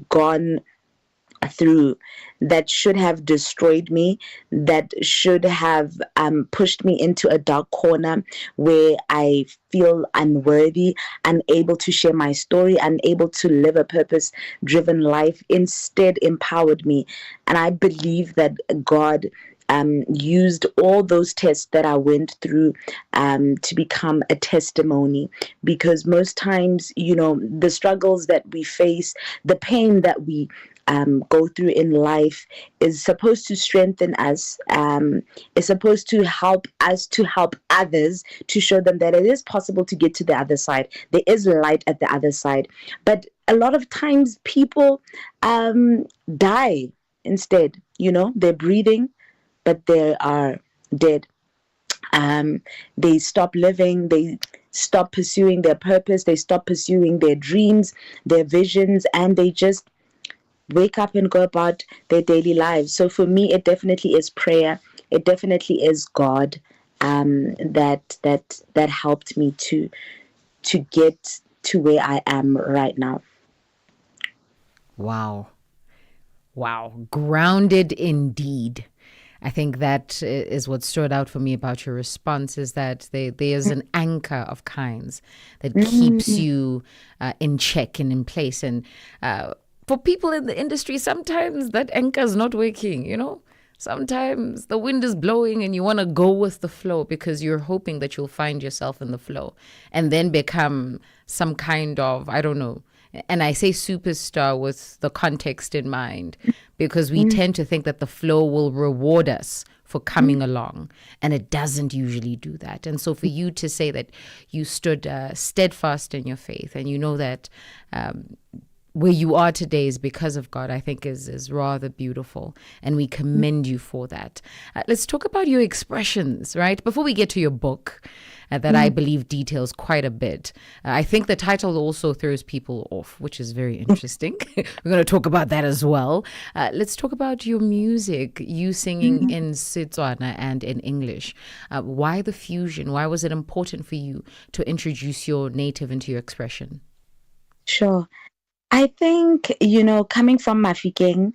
gone through that should have destroyed me, that should have pushed me into a dark corner where I feel unworthy, unable to share my story, unable to live a purpose-driven life, instead empowered me. And I believe that God used all those tests that I went through to become a testimony, because most times, the struggles that we face, the pain that we go through in life is supposed to strengthen us, is supposed to help us to help others, to show them that it is possible to get to the other side. There is light at the other side. But a lot of times people die instead. They're breathing, but they are dead. They stop living, they stop pursuing their purpose, they stop pursuing their dreams, their visions, and they just wake up and go about their daily lives. So for me, it definitely is prayer. It definitely is God that helped me to get to where I am right now. Wow. Grounded indeed. I think that is what stood out for me about your response, is that there's an anchor of kinds that keeps you in check and in place. And for people in the industry, sometimes that anchor is not working, Sometimes the wind is blowing and you want to go with the flow because you're hoping that you'll find yourself in the flow and then become some kind of, I don't know. And I say superstar with the context in mind, because we tend to think that the flow will reward us for coming along, and it doesn't usually do that. And so for you to say that you stood steadfast in your faith, and that where you are today is because of God, I think is rather beautiful, and we commend you for that. Let's talk about your expressions, right? Before we get to your book, that I believe details quite a bit. I think the title also throws people off, which is very interesting. We're going to talk about that as well. Let's talk about your music, you singing in Setswana and in English. Why the fusion? Why was it important for you to introduce your native into your expression? Sure. I think, coming from Mafikeng,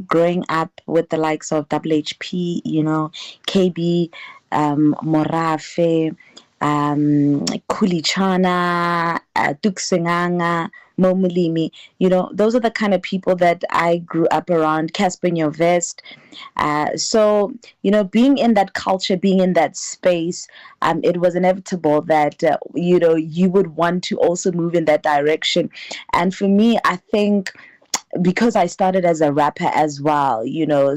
growing up with the likes of WHP, KB, Morafe, Kulichana, Duksenganga, Momulimi, those are the kind of people that I grew up around, Casper Nyovest. So, being in that culture, being in that space, it was inevitable that, you would want to also move in that direction. And for me, I think, because I started as a rapper as well,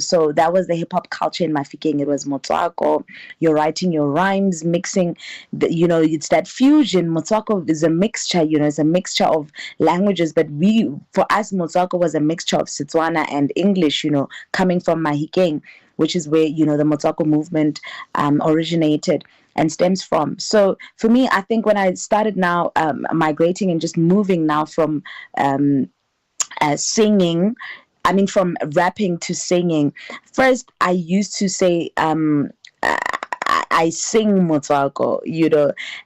so that was the hip hop culture in Mafikeng. It was motswako, you're writing your rhymes, mixing, it's that fusion. Motswako is a mixture, it's a mixture of languages, but for us, motswako was a mixture of Setswana and English, coming from Mahikeng, which is where, the motswako movement originated. and stems from. So for me, I think when I started now migrating and just moving now from singing, I mean, from rapping to singing. First, I used to say, I sing Motswako,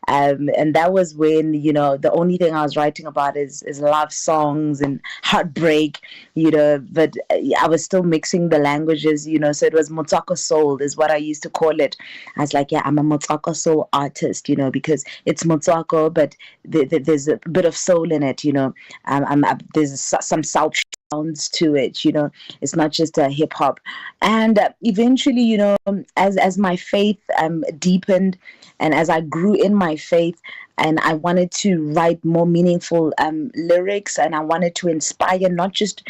and that was when, the only thing I was writing about is love songs and heartbreak, but I was still mixing the languages, so it was Motswako soul is what I used to call it. I was like, yeah, I'm a Motswako soul artist, because it's Motswako, but there's a bit of soul in it, there's some South sounds to it, it's not just a hip hop. And eventually, as my faith deepened and as I grew in my faith, and I wanted to write more meaningful lyrics, and I wanted to inspire not just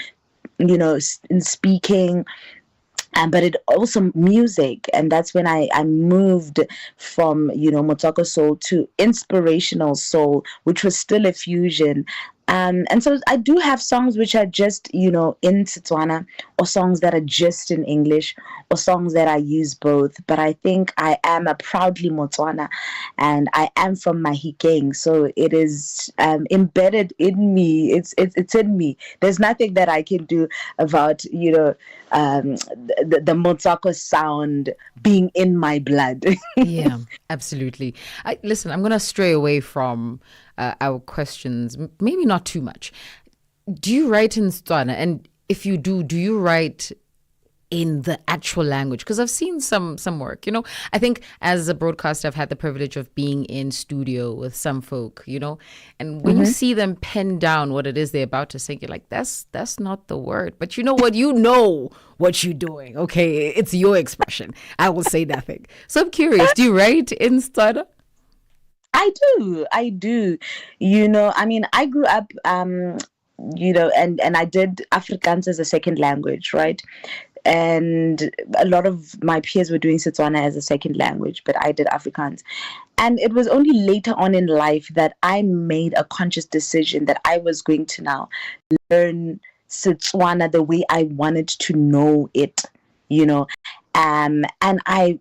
in speaking, but it also music. And that's when I moved from Motswako soul to inspirational soul, which was still a fusion. And so I do have songs which are just, in Setswana, or songs that are just in English, or songs that I use both. But I think I am a proudly Motswana, and I am from Mahikeng. So it is embedded in me. It's in me. There's nothing that I can do about, the Motswako sound being in my blood. Yeah, absolutely. Listen, I'm going to stray away from our questions, maybe not too much. Do you write in Setswana? And if you do you write in the actual language? Because I've seen some work, I think as a broadcaster, I've had the privilege of being in studio with some folk, and when you see them pen down what it is they're about to sing, you're like, that's not the word. But you know what you're doing. Okay, it's your expression. I will say nothing. So I'm curious, do you write in Setswana? I do. I mean, I grew up, and I did Afrikaans as a second language, right? And a lot of my peers were doing Setswana as a second language, but I did Afrikaans. And it was only later on in life that I made a conscious decision that I was going to now learn Setswana the way I wanted to know it, and I,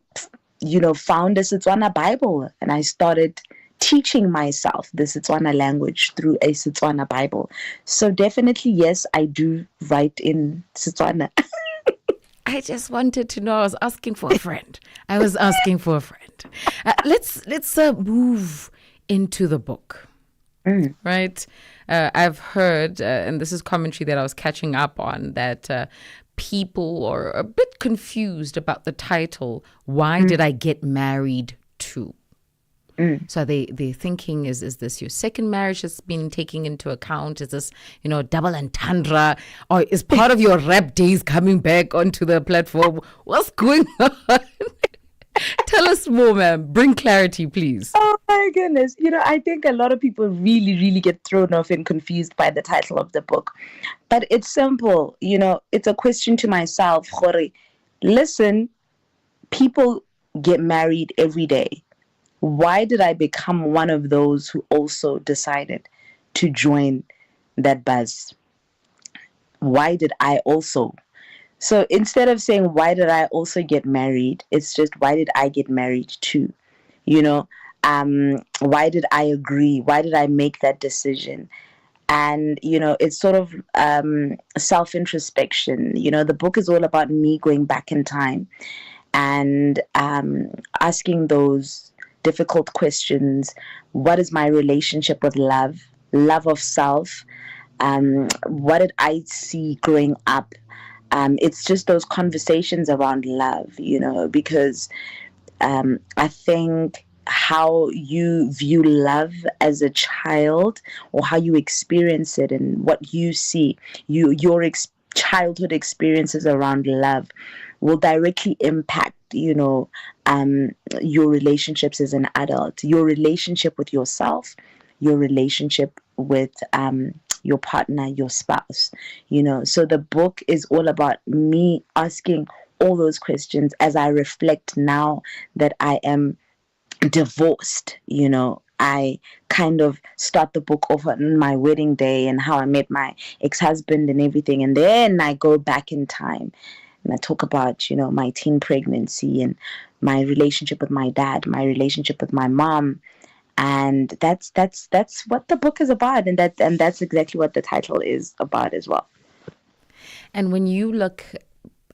found a Setswana Bible, and I started teaching myself the Setswana language through a Setswana Bible. So definitely, yes, I do write in Setswana. I just wanted to know. I was asking for a friend. Let's move into the book. Right? I've heard, and this is commentary that I was catching up on, that people are a bit confused about the title, Why Did I Get Married To? So they're thinking, is this your second marriage that's been taken into account? Is this, double entendre? Or is part of your rap days coming back onto the platform? What's going on? Tell us more, ma'am. Bring clarity, please. Oh my goodness. I think a lot of people really, really get thrown off and confused by the title of the book. But it's simple. It's a question to myself, Khore. Listen, people get married every day. Why did I become one of those who also decided to join that buzz? Why did I also? So instead of saying, why did I also get married? It's just, why did I get married to? Why did I agree? Why did I make that decision? And, it's sort of self-introspection. The book is all about me going back in time and asking those difficult questions. What is my relationship with love of self? What did I see growing up? It's just those conversations around love, because I think how you view love as a child, or how you experience it and what you see, your childhood experiences around love will directly impact, your relationships as an adult, your relationship with yourself, your relationship with your partner, your spouse, So the book is all about me asking all those questions as I reflect now that I am divorced, I kind of start the book off on my wedding day and how I met my ex-husband and everything. And then I go back in time and I talk about, my teen pregnancy and my relationship with my dad, my relationship with my mom. And that's what the book is about, and that's exactly what the title is about as well. And when you look,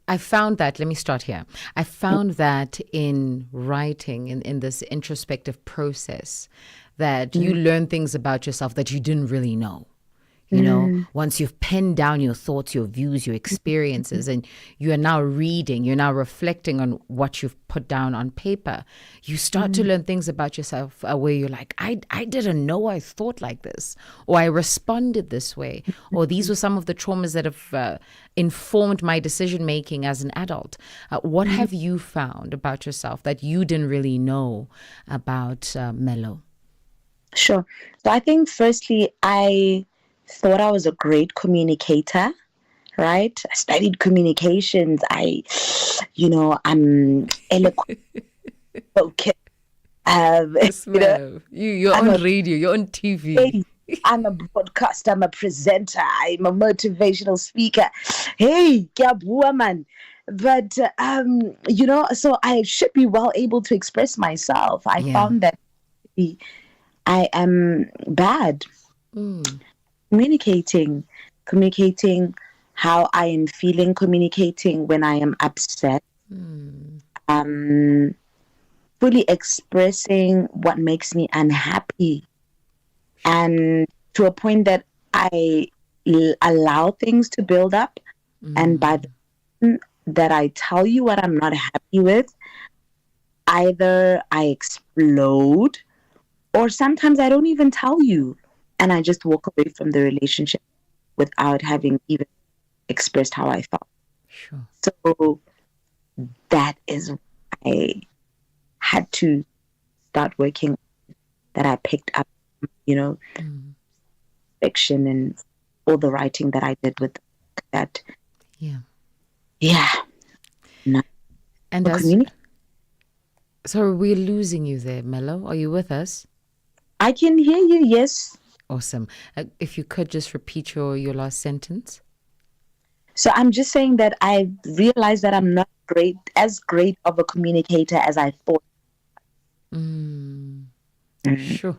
I found that, let me start here. I found that in writing, in this introspective process, that you learn things about yourself that you didn't really know. Once you've penned down your thoughts, your views, your experiences, and you are now reading, you're now reflecting on what you've put down on paper, you start to learn things about yourself where you're like, I didn't know I thought like this, or I responded this way, or these were some of the traumas that have informed my decision making as an adult. What have you found about yourself that you didn't really know about Mellow? Sure. So I think firstly, I thought I was a great communicator, right? I studied communications. I'm eloquent. Okay. You're on radio, you're on TV. I'm a broadcaster, I'm a presenter, I'm a motivational speaker. Hey, kiabua man. But, so I should be well able to express myself. I found that I am bad. Communicating how I am feeling, communicating when I am upset, fully expressing what makes me unhappy, and to a point that I allow things to build up, and by the time that I tell you what I'm not happy with, either I explode, or sometimes I don't even tell you. And I just walk away from the relationship without having even expressed how I felt. Sure. So that is why I had to start working, that I picked up, fiction and all the writing that I did with that. Yeah. And so we're losing you there, Mellow. Are you with us? I can hear you, yes. Awesome. If you could just repeat your last sentence. So I'm just saying that I realized that I'm not as great of a communicator as I thought. Sure.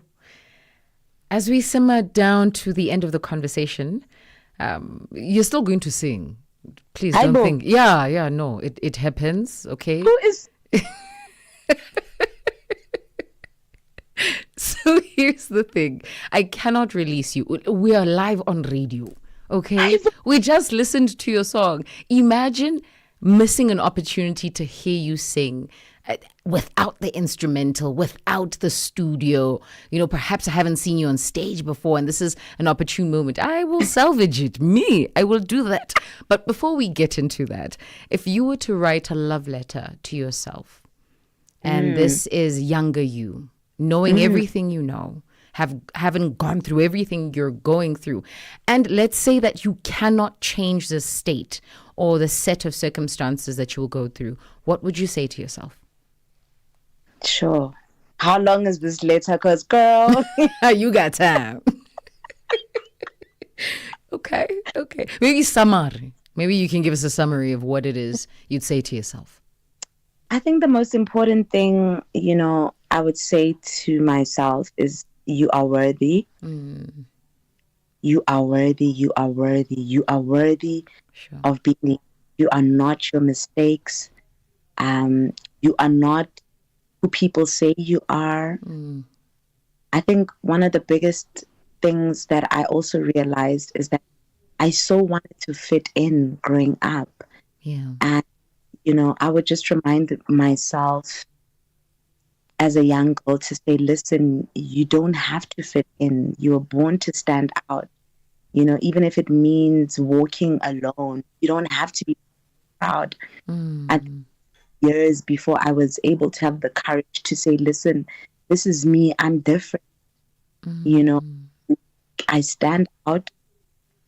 As we simmer down to the end of the conversation, you're still going to sing. Please don't think. Yeah, no, it happens, okay? Who is... So here's the thing. I cannot release you. We are live on radio, okay? We just listened to your song. Imagine missing an opportunity to hear you sing without the instrumental, without the studio. Perhaps I haven't seen you on stage before, and this is an opportune moment. I will salvage it. I will do that. But before we get into that, if you were to write a love letter to yourself, and this is younger you, knowing everything you know, haven't gone through everything you're going through, and let's say that you cannot change the state or the set of circumstances that you will go through, what would you say to yourself? Sure. How long is this letter? Because, girl, you got time. Okay. Maybe summary. Maybe you can give us a summary of what it is you'd say to yourself. I think the most important thing, I would say to myself is, you are worthy. You are worthy. You are worthy. You are worthy of being. You are not your mistakes. You are not who people say you are. I think one of the biggest things that I also realized is that I so wanted to fit in growing up. And I would just remind myself as a young girl to say, listen, you don't have to fit in. You were born to stand out. Even if it means walking alone, you don't have to be proud. And years before I was able to have the courage to say, listen, this is me. I'm different. I stand out.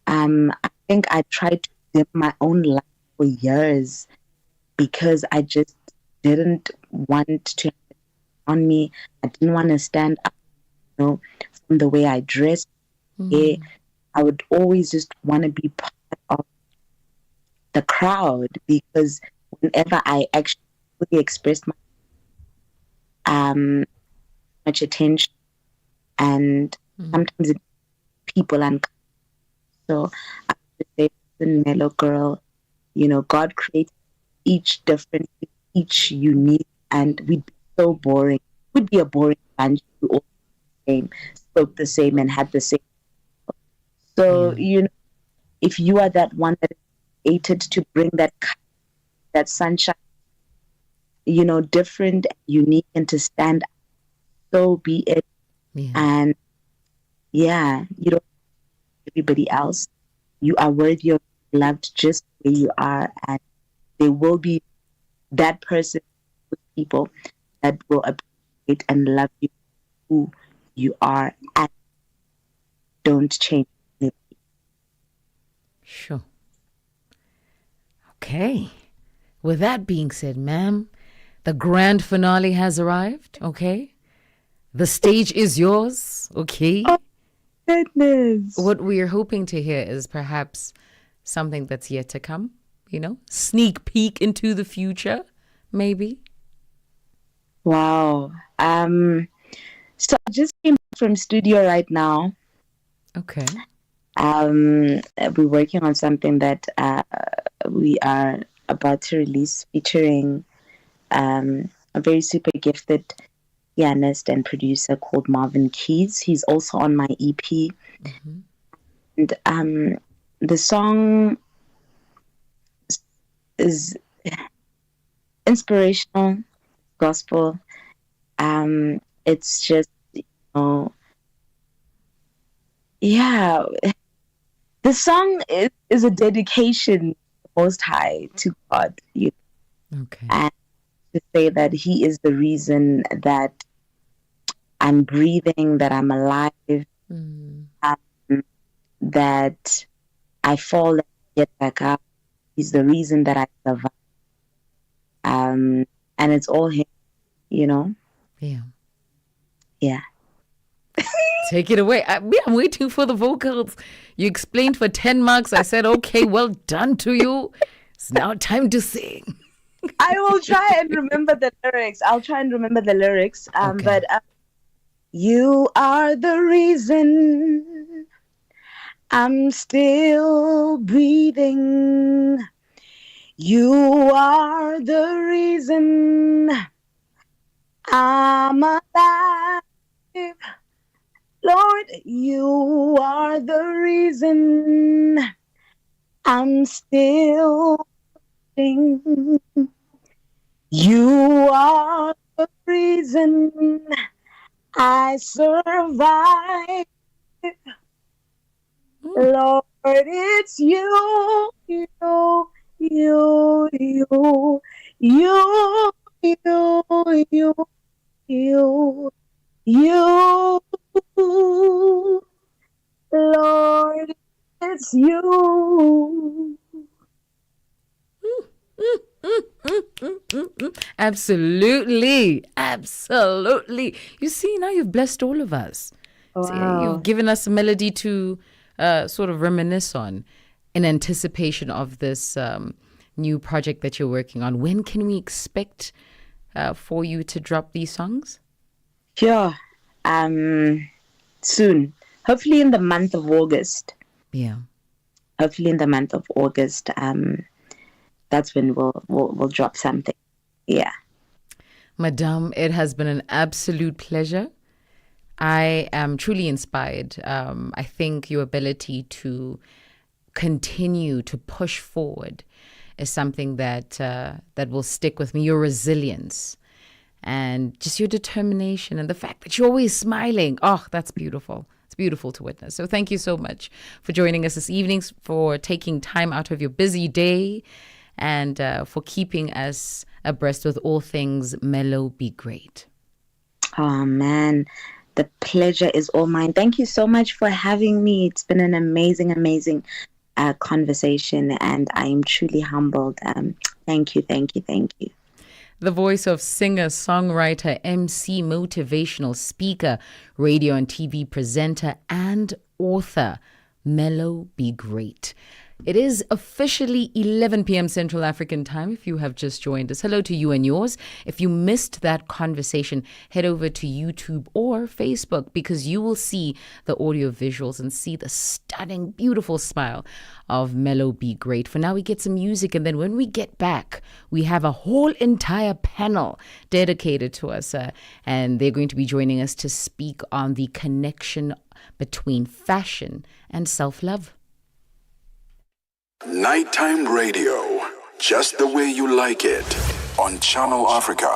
I think I tried to live my own life for years because I just didn't want to on me. I didn't want to stand up, from the way I dressed. I would always just want to be part of the crowd, because whenever I actually fully expressed my much attention, and sometimes people uncomfortable. So I would say, the mellow girl, God created each different, each unique, and we'd be so boring. We'd be a boring bunch who all the same, spoke the same, and had the same. So, if you are that one that is created to bring that sunshine, different and unique, and to stand out, so be it. Yeah. And you don't everybody else. You are worthy of loved just where you are, and there will be that person with people that will appreciate and love you who you are, and don't change anybody. Sure. Okay. With that being said, ma'am, the grand finale has arrived. Okay. The stage is yours. Okay. Oh, goodness. What we're hoping to hear is perhaps something that's yet to come, sneak peek into the future, maybe. Wow. So I just came from studio right now. Okay. We're working on something that we are about to release, featuring a very super gifted pianist and producer called Marvin Keys. He's also on my EP. Mm-hmm. And the song is inspirational, gospel. It's just, the song is a dedication to the Most High, to God. Okay. And to say that He is the reason that I'm breathing, that I'm alive, that I fall and get back up. He's the reason that I survive. And it's all Him, Yeah. Yeah. Take it away. I'm waiting for the vocals. You explained for 10 marks. I said, okay, well done to you. It's now time to sing. I will try and remember the lyrics. Okay. But you are the reason I'm still breathing. You are the reason I'm alive. Lord, you are the reason I'm still breathing. You are the reason I survive. Lord, it's you, you, you, you, you, you. Lord, it's you. Absolutely. You see, now you've blessed all of us. Wow. See, you've given us a melody to sort of reminisce on in anticipation of this new project that you're working on. When can we expect for you to drop these songs? Sure. Soon. Hopefully in the month of August. Yeah. Hopefully in the month of August. That's when we'll drop something. Yeah. Madame, it has been an absolute pleasure. I am truly inspired. I think your ability to continue to push forward is something that that will stick with me. Your resilience and just your determination and the fact that you're always smiling. Oh, that's beautiful. It's beautiful to witness. So thank you so much for joining us this evening, for taking time out of your busy day, and for keeping us abreast with all things Mellow Be Great. Oh, man. The pleasure is all mine. Thank you so much for having me. It's been an amazing conversation, and I am truly humbled. Thank you. The voice of singer, songwriter, MC, motivational speaker, radio and TV presenter, and author, Mellow Be Great. It is officially 11 p.m. Central African time if you have just joined us. Hello to you and yours. If you missed that conversation, head over to YouTube or Facebook because you will see the audio visuals and see the stunning, beautiful smile of Mellow Be Great. For now, we get some music, and then when we get back, we have a whole entire panel dedicated to us, and they're going to be joining us to speak on the connection between fashion and self-love. Nighttime radio, just the way you like it. On Channel Africa,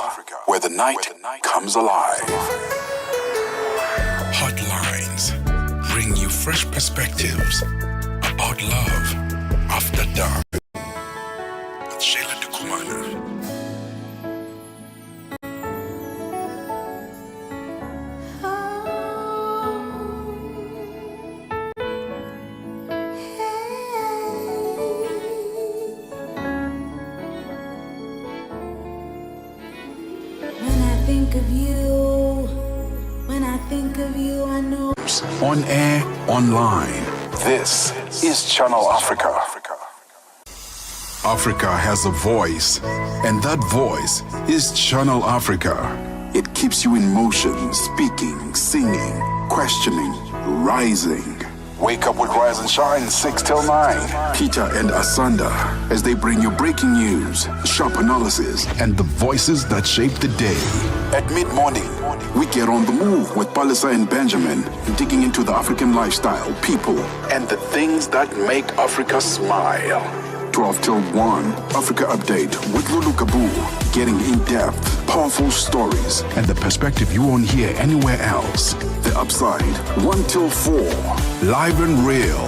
where the night comes alive. Heartlines bring you fresh perspectives about love after dark. With Sheila Dukumana. I know. On air, online. This is Channel Africa. Africa has a voice, and that voice is Channel Africa. It keeps you in motion, speaking, singing, questioning, rising. Wake up with Rise and Shine 6 till 9. Peter and Asanda, as they bring you breaking news, sharp analysis, and the voices that shape the day. At mid-morning, we get on the move with Palisa and Benjamin, digging into the African lifestyle, people, and the things that make Africa smile. 12 till 1, Africa Update with Lulu Kabu, getting in-depth, powerful stories, and the perspective you won't hear anywhere else. The Upside, 1 till 4, live and real,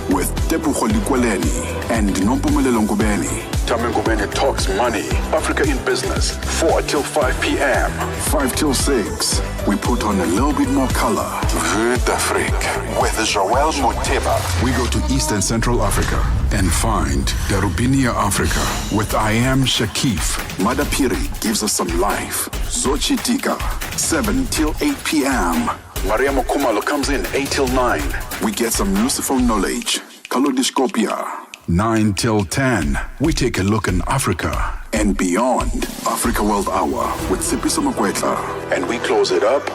with Tepuho Likweleni and Nompumelelo Ngubeni. Tame Ngubeni talks money, Africa in business, 4 till 5 p.m. 5 till 6, we put on a little bit more color. Vue d'Afrique, with Joel Moteba. We go to East and Central Africa and find Darubinia Africa with I Am Shakif. Madapiri gives us some life. Zochitika, 7 till 8 p.m. Maria Mokumalo comes in 8 till 9. We get some Lucifer knowledge. Kalodiscopia. 9 till 10. We take a look in Africa and beyond. Africa World Hour with Sipiso Makwetla. And we close it up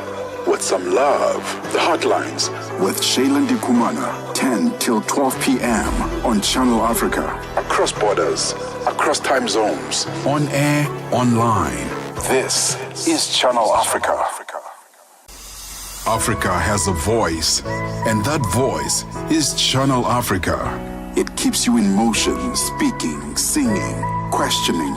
with some love. The Heartlines with Shailen Kumana. 10 till 12 p.m. on Channel Africa. Across borders, across time zones. On air, online. This is Channel Africa. Africa has a voice, and that voice is Channel Africa. It keeps you in motion, speaking, singing, questioning,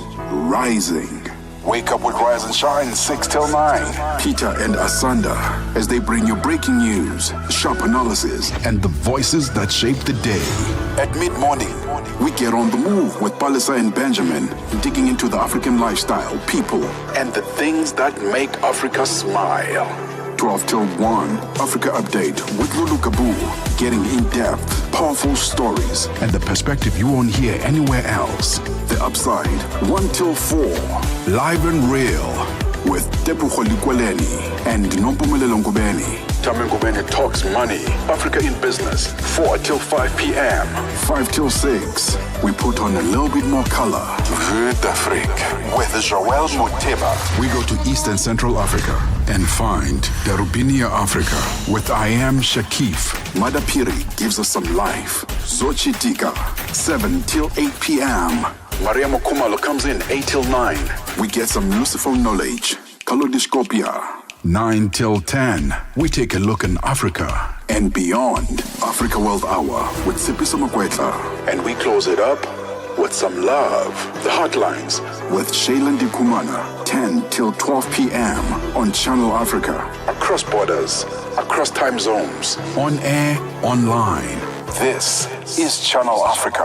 rising. Wake up with Rise and Shine 6 till 9. Peter and Asanda, as they bring you breaking news, sharp analysis, and the voices that shape the day. At mid-morning, we get on the move with Palisa and Benjamin, digging into the African lifestyle, people, and the things that make Africa smile. 12 till 1, Africa Update with Lulu Kabu, getting in-depth, powerful stories, and the perspective you won't hear anywhere else. The Upside, 1 till 4, live and real, with Tepuho Likweleni and Nompumelelo Ngubeni. Tame Ngubeni talks money, Africa in business, 4 till 5 p.m. 5 till 6, we put on a little bit more color. Vue d'Afrique, with Joel Moteba. We go to East and Central Africa and find Darubinia Africa with I Am Shakif. Madapiri gives us some life. Zochitika, 7 till 8 p.m. Maria Mokumalo comes in 8 till 9. We get some Lucifer knowledge. Kalodiscopia. 9 till 10, we take a look in Africa and beyond. Africa World Hour with Sipiso Makwetla. And we close it up with some love. The Heartlines with Shailen Kumana. 10 till 12 p.m. on Channel Africa. Across borders, across time zones. On air, online. This is Channel Africa.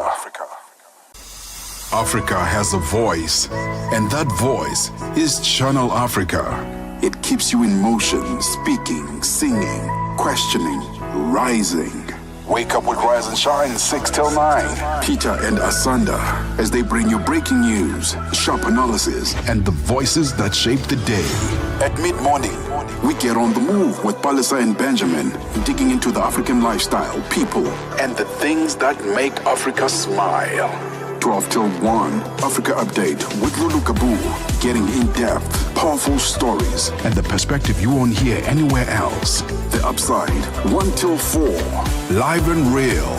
Africa has a voice, and that voice is Channel Africa. It keeps you in motion, speaking, singing, questioning, rising. Wake up with Rise and Shine 6 till 9. Peter and Asanda, as they bring you breaking news, sharp analysis, and the voices that shape the day. At mid-morning, We get on the move with Palisa and Benjamin, digging into the African lifestyle, people, and the things that make Africa smile. 12 till 1, Africa Update with Lulu Kabu, getting in-depth, powerful stories, and the perspective you won't hear anywhere else. The Upside, 1 till 4, live and real,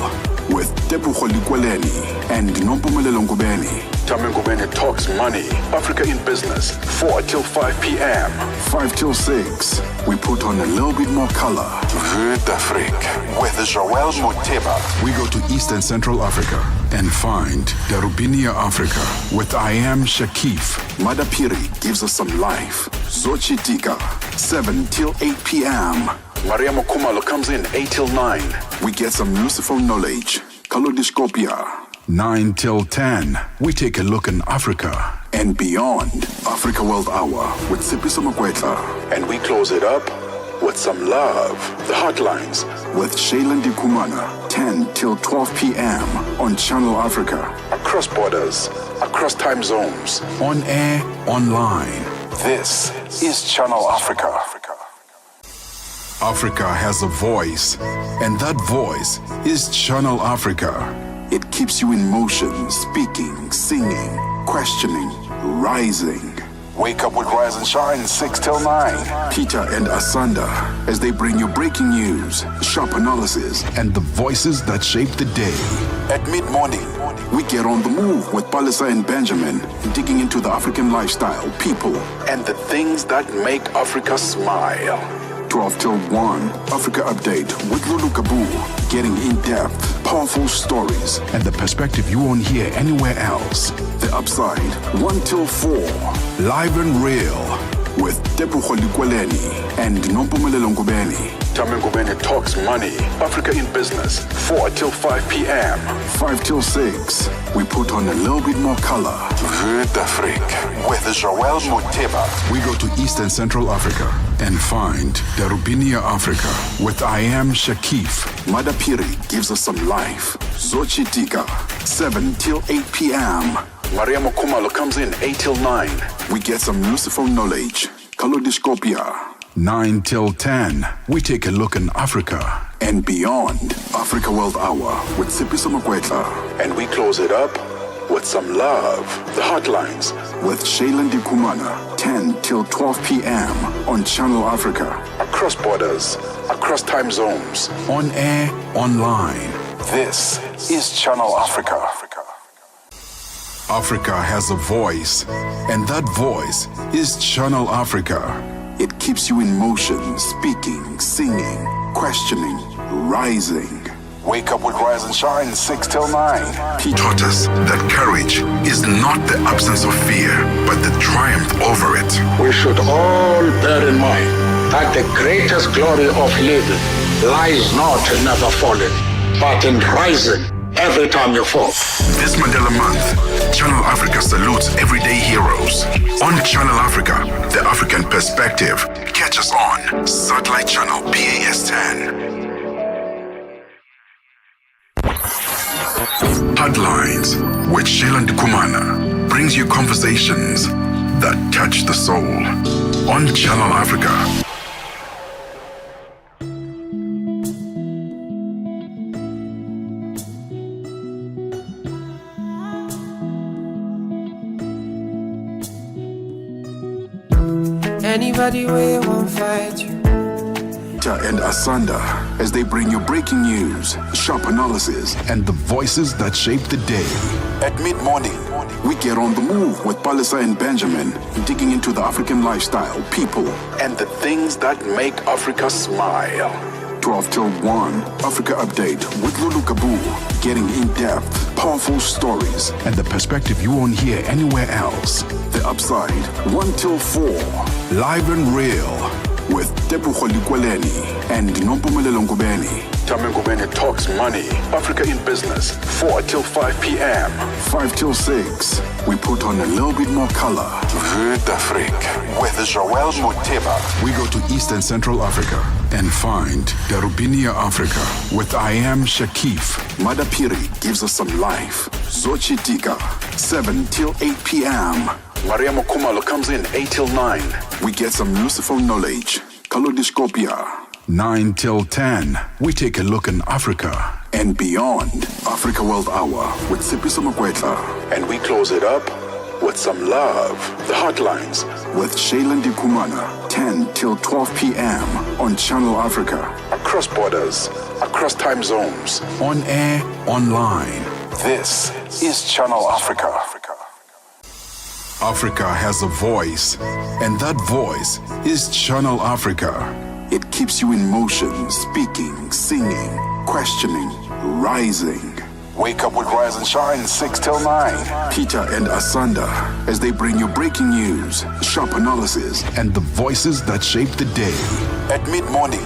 with Tebucho Likweleni and Nompumelelo Ngubeni. Tamengo Bene talks money, Africa in business, 4 till 5 p.m. 5 till 6, we put on a little bit more color. Vue d'Afrique with Joël Moteba. We go to Eastern Central Africa and find Darubinia Africa with I Am Shakif. Madapiri gives us some life. Zochitika, 7 till 8 p.m. Maria Mokumalo comes in 8 till 9. We get some useful knowledge. Kalodiscopia. 9 till 10, we take a look in Africa and beyond. Africa World Hour with Sipiso Makwetla. And we close it up with some love. The Heartlines with Shailen Dikumana, 10 till 12 p.m. on Channel Africa. Across borders, across time zones. On air, online. This is Channel Africa. Africa has a voice, and that voice is Channel Africa. It keeps you in motion, speaking, singing, questioning, rising. Wake up with Rise and Shine 6 till 9. Peter and Asanda, as they bring you breaking news, sharp analysis, and the voices that shape the day. At mid-morning, we get on the move with Palisa and Benjamin, digging into the African lifestyle, people, and the things that make Africa smile. 12 till 1, Africa Update with Lulu Kabu, getting in-depth, powerful stories, and the perspective you won't hear anywhere else. The Upside, 1 till 4, live and real, with Tebucho Likweleni and Nompumelelo Ngubeni. Tamengo Bene talks money, Africa in business, 4 till 5 p.m. 5 till 6, we put on a little bit more color. Vue d'Afrique with Joël Moteba. We go to Eastern Central Africa and find Darubinia Africa with I Am Shakif. Madapiri gives us some life. Zochitika, 7 till 8 p.m. Maria Mokumalo comes in 8 till 9. We get some useful knowledge. Kalodiscopia. 9 till 10, we take a look in Africa and beyond. Africa World Hour with Sipiso Makwetla. And we close it up with some love. The Heartlines with Shailen Dikumana, 10 till 12 p.m. on Channel Africa. Across borders, across time zones. On air, online. This is Channel Africa. Africa has a voice, and that voice is Channel Africa. It keeps you in motion, speaking, singing, questioning, rising. Wake up with Rise and Shine 6 till 9. He taught us that courage is not the absence of fear, but the triumph over it. We should all bear in mind that the greatest glory of living lies not in never falling, but in rising every time you fall. This Mandela Month, Channel Africa salutes everyday heroes. On Channel Africa, the African perspective. Catch us on Satellite Channel PAS 10. Heartlines with Shailen Kumana brings you conversations that touch the soul. On Channel Africa. Anybody way won't fight you. And Asanda, as they bring you breaking news, sharp analysis, and the voices that shape the day. At mid-morning, we get on the move with Palisa and Benjamin, digging into the African lifestyle, people, and the things that make Africa smile. 12 till 1, Africa Update with Lulu Kabu, getting in-depth, powerful stories, and the perspective you won't hear anywhere else. The Upside, 1 till 4, live and real, with Tebucho Likweleni and Nompumelelo Ngubeni. Tamengo Bene talks money, Africa in business, 4 till 5 p.m. 5 till 6, we put on a little bit more color. Vue d'Afrique with Joël Moteba. We go to Eastern Central Africa and find Darubinia Africa with I Am Shakif. Madapiri gives us some life. Zochitika, 7 till 8 p.m. Maria Mokumalo comes in 8 till 9. We get some useful knowledge. Kalodiscopia. 9 till 10. We take a look in Africa and beyond. Africa World Hour with Sipiso Makwetla. And we close it up with some love. The Heartlines with Shailen Dikumana. 10 till 12 p.m. on Channel Africa. Across borders, across time zones. On air, online. This is Channel Africa. Africa has a voice, and that voice is Channel Africa. It keeps you in motion, speaking, singing, questioning, rising. Wake up with Rise and Shine 6 till 9. Peter and Asanda as they bring you breaking news, sharp analysis, and the voices that shape the day. At mid-morning,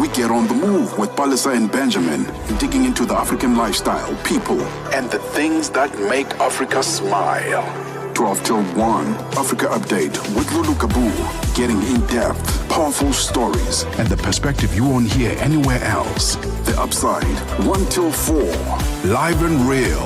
we get on the move with Palisa and Benjamin, digging into the African lifestyle, people, and the things that make Africa smile. 12 till 1, Africa Update with Lulu Kabu, getting in-depth, powerful stories, and the perspective you won't hear anywhere else. The Upside, 1 till 4, live and real,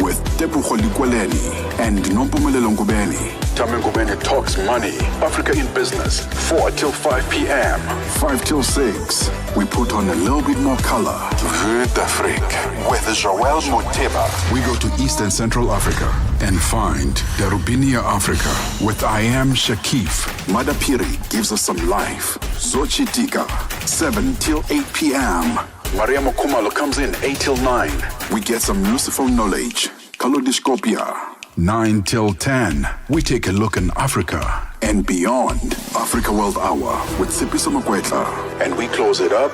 with Tepu Kholikweleni and Nompumelelo Ngubeni. Tame Ngubeni talks money, Africa in business, 4 till 5 p.m. 5 till 6, we put on a little bit more color. Vue d'Afrique with Joel Moteba. We go to East and Central Africa and find Darubinia Africa with I Am Shakif. Madapiri gives us some life. Zochitika, 7 till 8 p.m. Maria Mokumalo comes in 8 till 9. We get some useful knowledge. Kalodiscopia. 9 till 10. We take a look in Africa and beyond. Africa World Hour with Sipiso Makwetla. And we close it up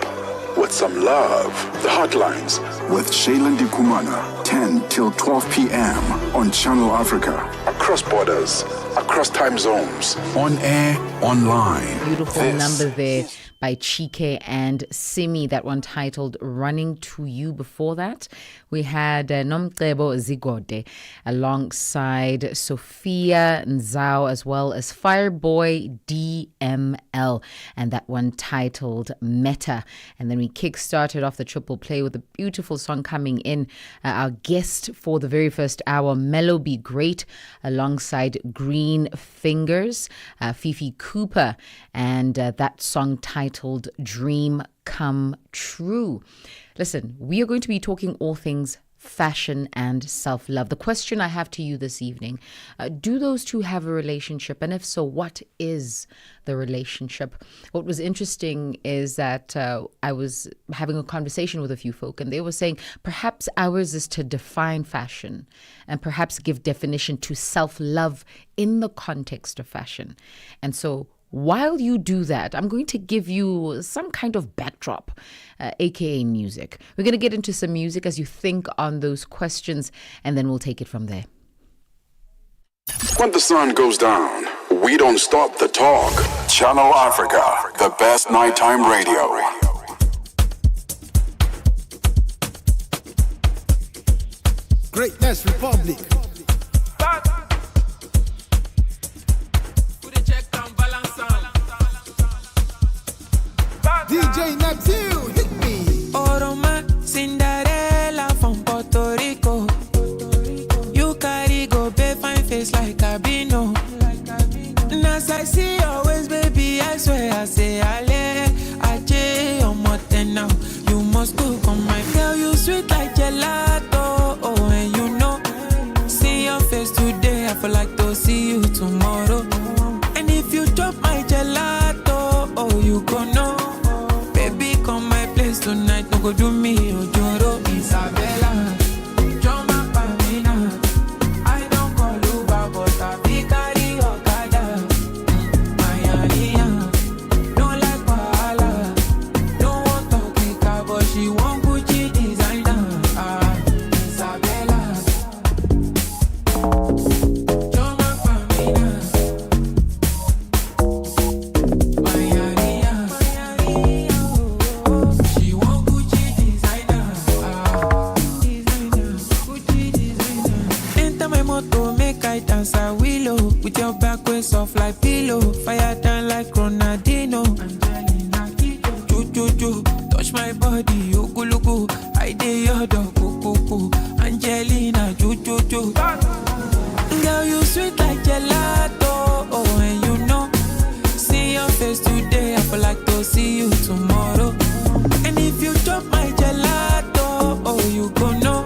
with some love. The Heartlines with Shailen Dikumana. 10 till 12 p.m. on Channel Africa. Across borders, across time zones. On air, online. Beautiful number there by Chike and Simi, that one titled Running to You. Before that, we had Nomcebo Zigode alongside Sophia Nzao, as well as Fireboy DML, and that one titled Meta. And then we kick-started off the triple play with a beautiful song coming in. Our guest for the very first hour, Mellow Be Great, alongside Green Fingers, Fifi Cooper, and that song titled Dream Come True. Listen, we are going to be talking all things fashion and self-love. The question I have to you this evening, do those two have a relationship? And if so, what is the relationship? What was interesting is that I was having a conversation with a few folk, and they were saying perhaps ours is to define fashion and perhaps give definition to self-love in the context of fashion. And so while you do that, I'm going to give you some kind of backdrop, aka music. We're going to get into some music as you think on those questions, and then we'll take it from there. When the sun goes down, we don't stop the talk. Channel Africa, the best nighttime radio. Greatness Republic. DJ Neptune, hit me. Oroma, Cinderella from Puerto Rico. You carry go pay fine face like Cabino. And as I see your ways, baby, I swear I say Ale, Aje, or more now. You must go come my girl, you sweet like gelato. Oh, and you know, see your face today, I feel like to see you tomorrow. And if you drop my gelato, oh, you gon' know. Tonight, no go do me, Ojoro, Isabella. Joma Pamina. I don't call Uber, but I be carry Okada. Mayania. Don't like Wahala. Don't want to kick her, but she want Gucci designer. Isabella. Joma Pamina. Mayania. Dance a willow with your back way soft like pillow. Fire down like Ronaldinho. Juju body, ukuluku. I dey your dog, kuku. Angelina, ju. Girl, you sweet like gelato, oh, and you know. See your face today, I feel like to see you tomorrow. And if you chop my gelato, oh, you go know.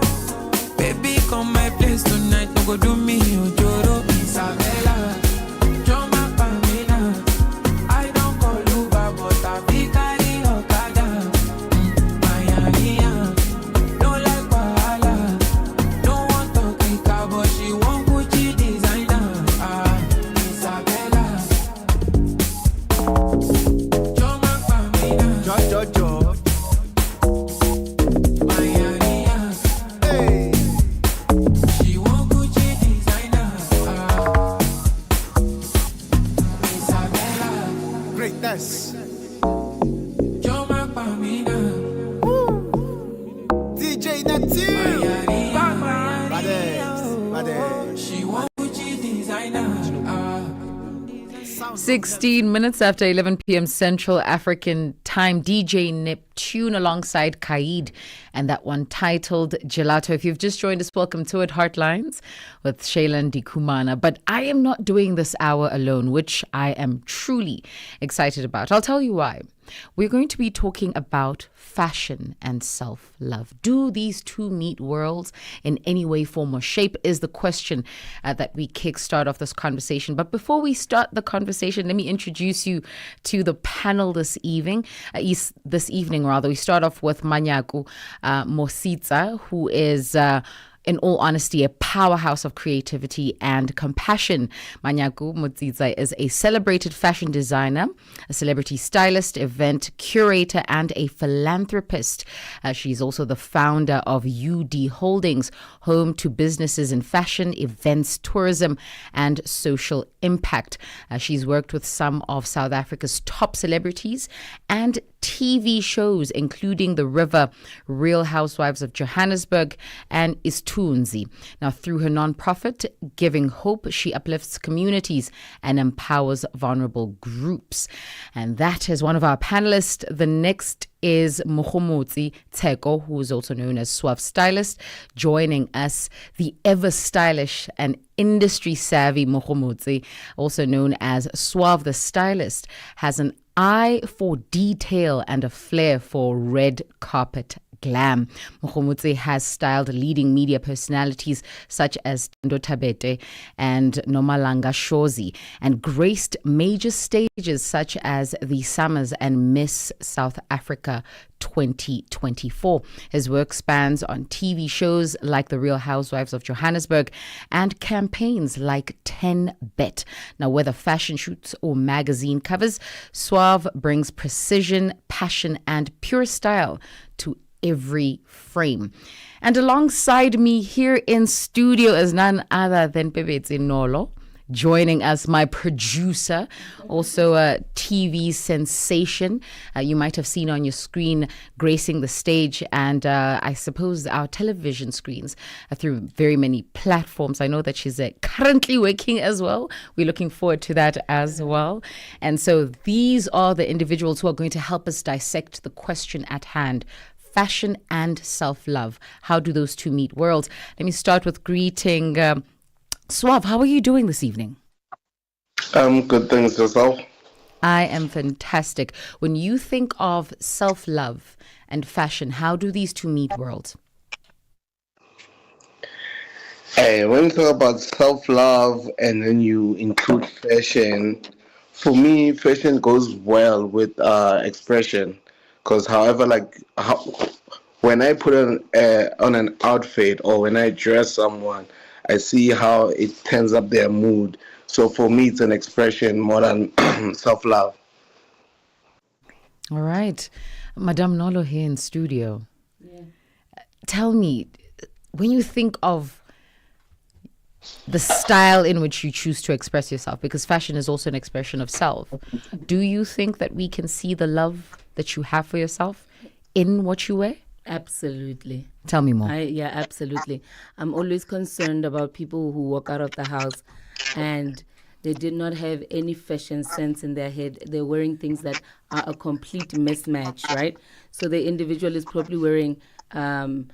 Baby, come my place tonight, no go do me ojoro. Isabella, Joma Pamina. I don't call Uber, but I be carry Okada. Miami, don't like Wahala. Don't want to kick her, but she want Gucci designer. Isabella, Joma Pamina. Jo. Miami, Hey. she want Gucci designer. Isabella, Greatness. Joma Pamina. DJ Natil. Badass. She want Gucci designer. 16 minutes after 11 p.m. Central African time, DJ Neptune alongside Kaid, and that one titled Gelato. If you've just joined us, welcome to it, Heartlines with Shailen Dikumana. But I am not doing this hour alone, which I am truly excited about. I'll tell you why. We're going to be talking about fashion and self-love. Do these two meet worlds in any way, form, or shape is the question that we kickstart off this conversation. But before we start the conversation, let me introduce you to the panel this evening. We start off with Manyaku Mositsa, who is in all honesty, a powerhouse of creativity and compassion. Manyaku Mositsa is a celebrated fashion designer, a celebrity stylist, event curator, and a philanthropist. She's also the founder of UD Holdings, home to businesses in fashion, events, tourism, and social impact. She's worked with some of South Africa's top celebrities and TV shows, including The River, Real Housewives of Johannesburg, and Istunzi. Now, through her nonprofit, Giving Hope, she uplifts communities and empowers vulnerable groups. And that is one of our panelists. The next is Mokhomotsi Teko, who is also known as Suave Stylist, joining us. The ever stylish and industry savvy Mokhomotsi, also known as Suave the Stylist, has an eye for detail and a flair for red carpet glam. Mokhomotsi has styled leading media personalities such as Tando Tabete and Nomalanga Shozi, and graced major stages such as the Summers and Miss South Africa 2024. His work spans on TV shows like The Real Housewives of Johannesburg and campaigns like 10Bet. Now, whether fashion shoots or magazine covers, Suave brings precision, passion, and pure style to every frame. And alongside me here in studio is none other than Pebetsi Nolo. Joining us, my producer, also a TV sensation. You might have seen on your screen gracing the stage and I suppose our television screens through very many platforms. I know that she's currently working as well. We're looking forward to that as well. And so these are the individuals who are going to help us dissect the question at hand. Fashion and self-love. How do those two meet worlds? Let me start with greeting Suave. How are you doing this evening? Good, thanks. Yourself? I am fantastic. When you think of self-love and fashion, how do these two meet worlds? Hey, when you talk about self-love and then you include fashion, for me, fashion goes well with expression. Because when I put on an outfit or when I dress someone, I see how it turns up their mood. So for me, it's an expression more than self-love. All right. Madame Nolo here in studio. Yeah. Tell me, when you think of the style in which you choose to express yourself, because fashion is also an expression of self, do you think that we can see the love that you have for yourself in what you wear? Absolutely. Tell me more. Yeah, absolutely. I'm always concerned about people who walk out of the house and They did not have any fashion sense in their head. They're wearing things that are a complete mismatch, right? So the individual is probably wearing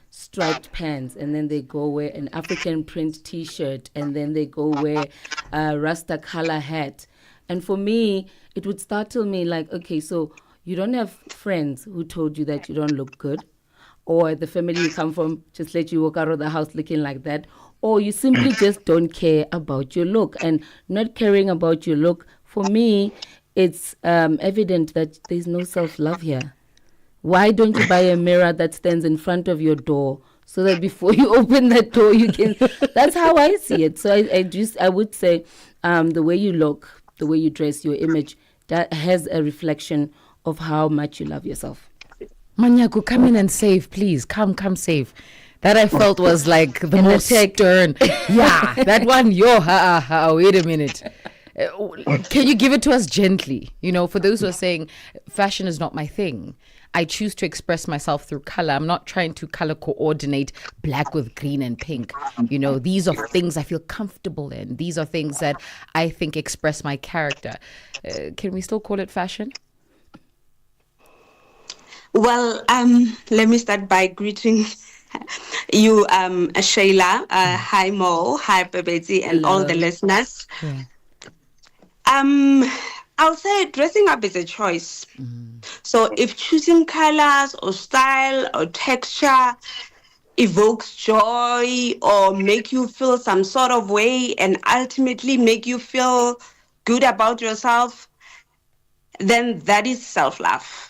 striped pants, and then they go wear an African print T-shirt, and then they go wear a Rasta color hat. And for me, it would startle me like, okay, so you don't have friends who told you that you don't look good, or the family you come from just let you walk out of the house looking like that, or you simply just don't care about your look. And not caring about your look, for me, it's evident that there's no self-love here. Why don't you buy a mirror that stands in front of your door so that before you open that door, you can... That's how I see it. So I would say the way you look, the way you dress, your image, that has a reflection of how much you love yourself. Manyaku, come in and save, please. Come save. That I felt was like the most stern. Yeah, that one, wait a minute. Can you give it to us gently? You know, for those who are saying fashion is not my thing, I choose to express myself through color. I'm not trying to color coordinate black with green and pink. You know, these are things I feel comfortable in. These are things that I think express my character. Can we still call it fashion? Well, let me start by greeting you, Shayla. Hi, Mo. Hi, Babeti, and all the listeners. Yeah. I'll say dressing up is a choice. So if choosing colors or style or texture evokes joy or make you feel some sort of way and ultimately make you feel good about yourself, then that is self-love.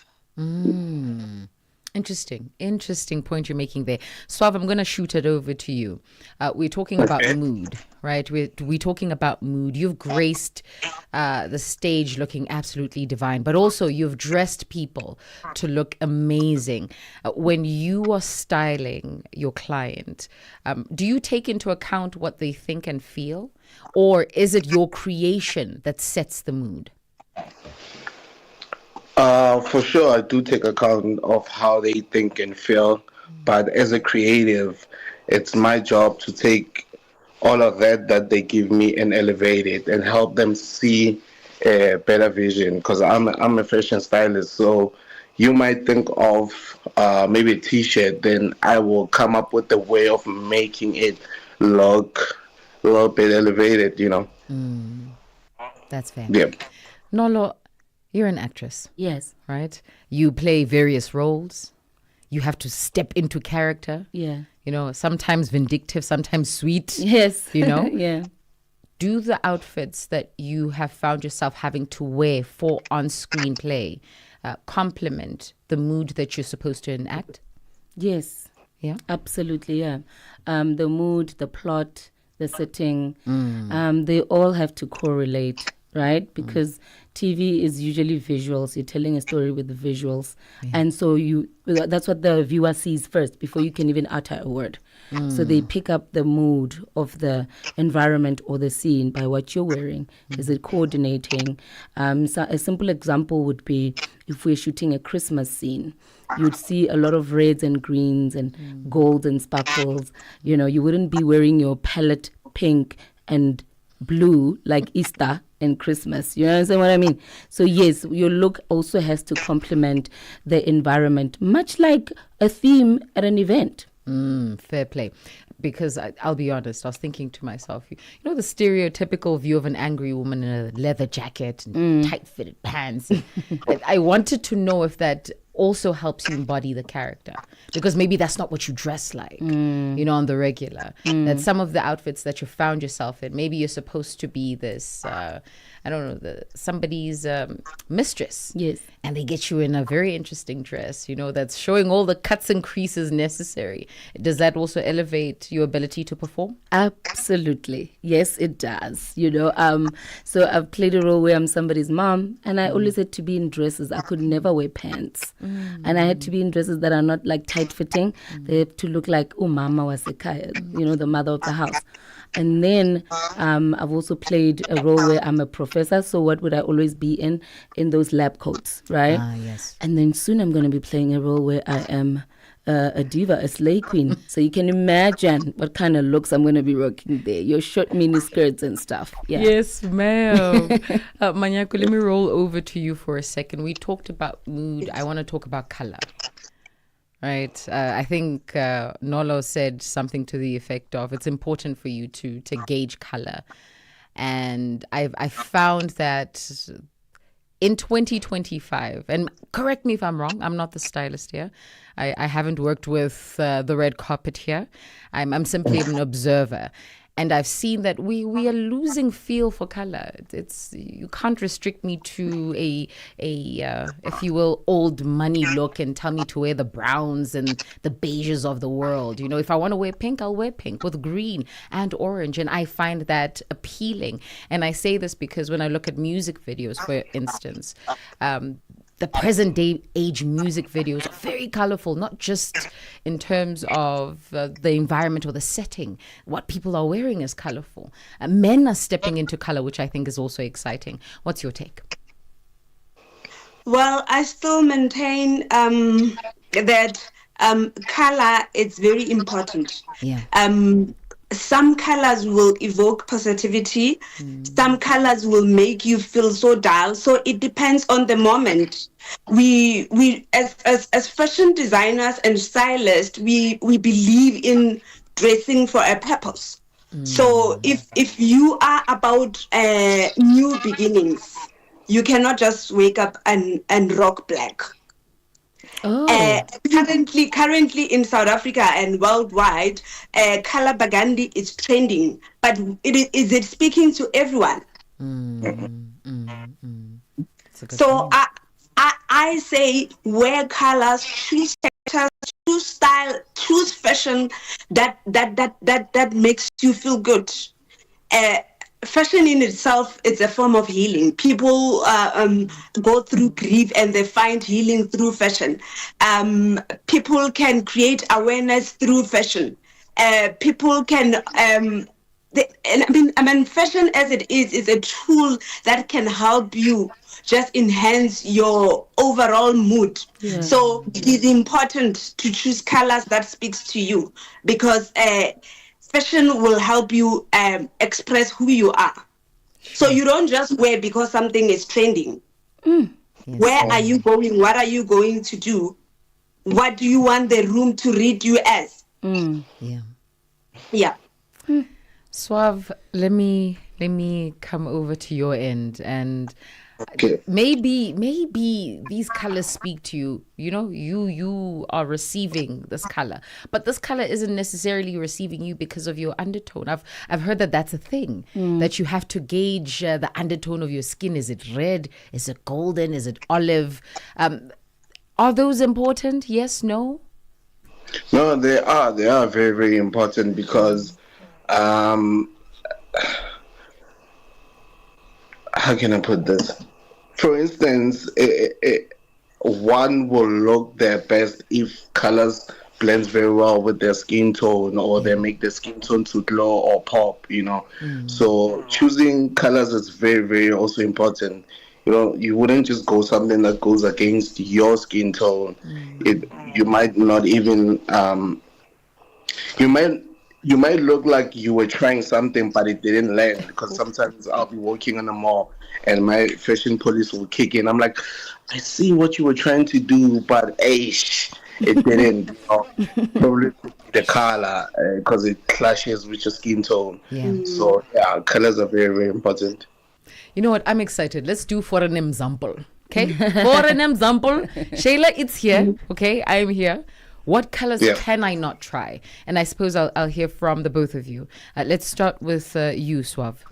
Interesting point you're making there. Swav, I'm going to shoot it over to you. We're talking about mood, right? We're talking about mood. You've graced the stage looking absolutely divine, but also you've dressed people to look amazing. When you are styling your client, do you take into account what they think and feel? Or is it your creation that sets the mood? For sure, I do take account of how they think and feel, but as a creative, it's my job to take all of that they give me and elevate it and help them see a better vision. Because I'm a fashion stylist, so you might think of maybe a T-shirt, then I will come up with a way of making it look a little bit elevated, you know. That's fair. Yeah. Nolo, you're an actress. Yes. Right? You play various roles. You have to step into character. Yeah. You know, sometimes vindictive, sometimes sweet. Yes. You know? Yeah. Do the outfits that you have found yourself having to wear for on-screen play complement the mood that you're supposed to enact? Yes. Yeah. Absolutely, yeah. The mood, the plot, the setting, they all have to correlate, right? Because TV is usually visuals. You're telling a story with the visuals. Yeah. And so that's what the viewer sees first before you can even utter a word. So they pick up the mood of the environment or the scene by what you're wearing. Is it coordinating? So a simple example would be if we're shooting a Christmas scene, you'd see a lot of reds and greens and golds and sparkles. You know, you wouldn't be wearing your palette pink and blue like Easter and Christmas. You understand what I mean? So yes, your look also has to complement the environment, much like a theme at an event. Fair play. Because I'll be honest, I was thinking to myself, you know, the stereotypical view of an angry woman in a leather jacket and tight-fitted pants. I wanted to know if that also helps you embody the character, because maybe that's not what you dress like, you know, on the regular. That some of the outfits that you found yourself in, maybe you're supposed to be this, I don't know, somebody's mistress. Yes. And they get you in a very interesting dress, you know, that's showing all the cuts and creases necessary. Does that also elevate your ability to perform? Absolutely. Yes, it does. You know, so I've played a role where I'm somebody's mom, and I always had to be in dresses. I could never wear pants. And I had to be in dresses that are not like tight-fitting. They have to look like, oh, Mama was a kaya, you know, the mother of the house. And then I've also played a role where I'm a professor. So what would I always be in those lab coats, right? Ah, yes. And then soon I'm going to be playing a role where I am a diva, a slay queen. So you can imagine what kind of looks I'm going to be rocking there. Your short mini skirts and stuff. Yeah. Yes, ma'am. Manyako, let me roll over to you for a second. We talked about mood. I want to talk about color. Right. I think Nolo said something to the effect of it's important for you to gauge color. And I found that in 2025, and correct me if I'm wrong, I'm not the stylist here. I haven't worked with the red carpet here. I'm simply an observer. And I've seen that we are losing feel for color. It's you can't restrict me to a if you will, old money look and tell me to wear the browns and the beiges of the world. You know, if I want to wear pink, I'll wear pink with green and orange. And I find that appealing. And I say this because when I look at music videos, for instance, the present day age music videos are very colorful, not just in terms of the environment or the setting. What people are wearing is colorful. Men are stepping into color, which I think is also exciting. What's your take? Well, I still maintain that color is very important. Yeah. Some colors will evoke positivity. Some colors will make you feel so dull. So it depends on the moment. We as fashion designers and stylists, we believe in dressing for a purpose. So if you are about new beginnings, you cannot just wake up and rock black. Currently in South Africa and worldwide, color burgundy is trending, but is it speaking to everyone? So I say wear colors, choose textures, choose style, choose fashion that makes you feel good. Fashion in itself is a form of healing. People go through grief and they find healing through fashion. People can create awareness through fashion. People can, fashion as it is a tool that can help you just enhance your overall mood. Yeah. So it is important to choose colors that speaks to you because fashion will help you express who you are. So you don't just wear because something is trending. Yes. Where are you going? What are you going to do? What do you want the room to read you as? Yeah. Suave, let me come over to your end and maybe these colors speak to you. You know, you are receiving this color, but this color isn't necessarily receiving you because of your undertone. I've heard that that's a thing, that you have to gauge the undertone of your skin. Is it red? Is it golden? Is it olive? Are those important? Yes, no? No, they are very, very important because how can I put this? For instance, one will look their best if colors blends very well with their skin tone, or they make their skin tone to glow or pop, you know. So choosing colors is very, very also important. You know, you wouldn't just go something that goes against your skin tone. You might not even you might look like you were trying something, but it didn't land. Because sometimes I'll be walking on the mall and my fashion police will kick in. I'm like, I see what you were trying to do, but it didn't. You know? Probably the color, because it clashes with your skin tone. So yeah, colors are very, very important. You know what? I'm excited. Let's do for an example. Okay? For an example, Shayla, it's here. Okay? I'm here. What colors can I not try? And I suppose I'll hear from the both of you. Let's start with you, Suave.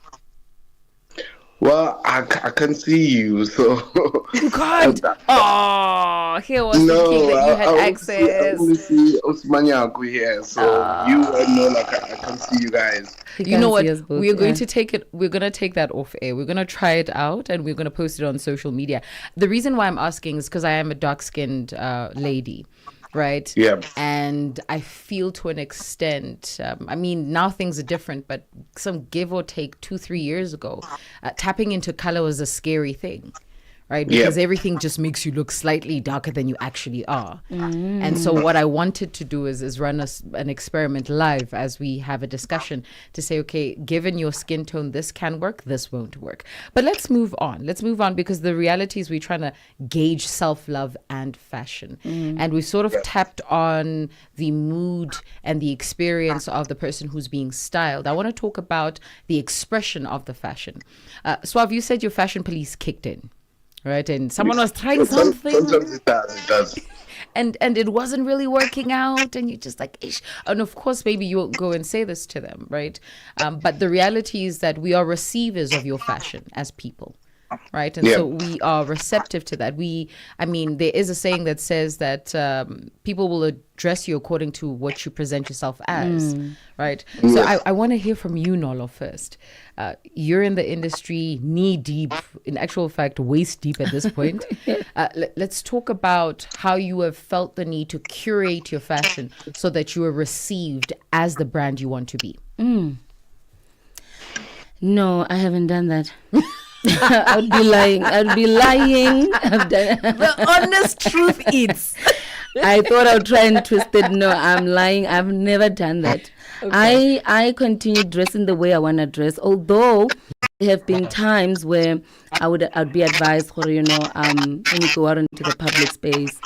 Well, I can see you, so... You can't? Oh, here was thinking that you had access. I only see Osmanyaku here, so you know, like I can see you guys. You know what? We're going to take it. We're going to take that off air. We're going to try it out and we're going to post it on social media. The reason why I'm asking is because I am a dark-skinned lady. Right? Yeah. And I feel to an extent, I mean, now things are different, but some give or take 2-3 years ago, tapping into color was a scary thing, right? Because everything just makes you look slightly darker than you actually are. Mm. And so what I wanted to do is run an experiment live as we have a discussion to say, okay, given your skin tone, this can work, this won't work. But let's move on. Let's move on, because the reality is we're trying to gauge self-love and fashion. And we sort of tapped on the mood and the experience of the person who's being styled. I want to talk about the expression of the fashion. Suave, you said your fashion police kicked in. Right, and someone was trying something, Sometimes it does. and it wasn't really working out, and you're just like, ish. And of course, maybe you'll go and say this to them, right? But the reality is that we are receivers of your fashion as people, right? And so we are receptive to that. There is a saying that says that people will address you according to what you present yourself as, right? Yes. So I want to hear from you, Nolo, first. You're in the industry knee deep, in actual fact, waist deep at this point. Let's talk about how you have felt the need to curate your fashion so that you are received as the brand you want to be. No, I haven't done that. I'd be lying. The honest truth is. I thought I would try and twist it. No, I'm lying. I've never done that. Okay. I continue dressing the way I want to dress, although there have been times where I'd be advised, when you go out into the public space,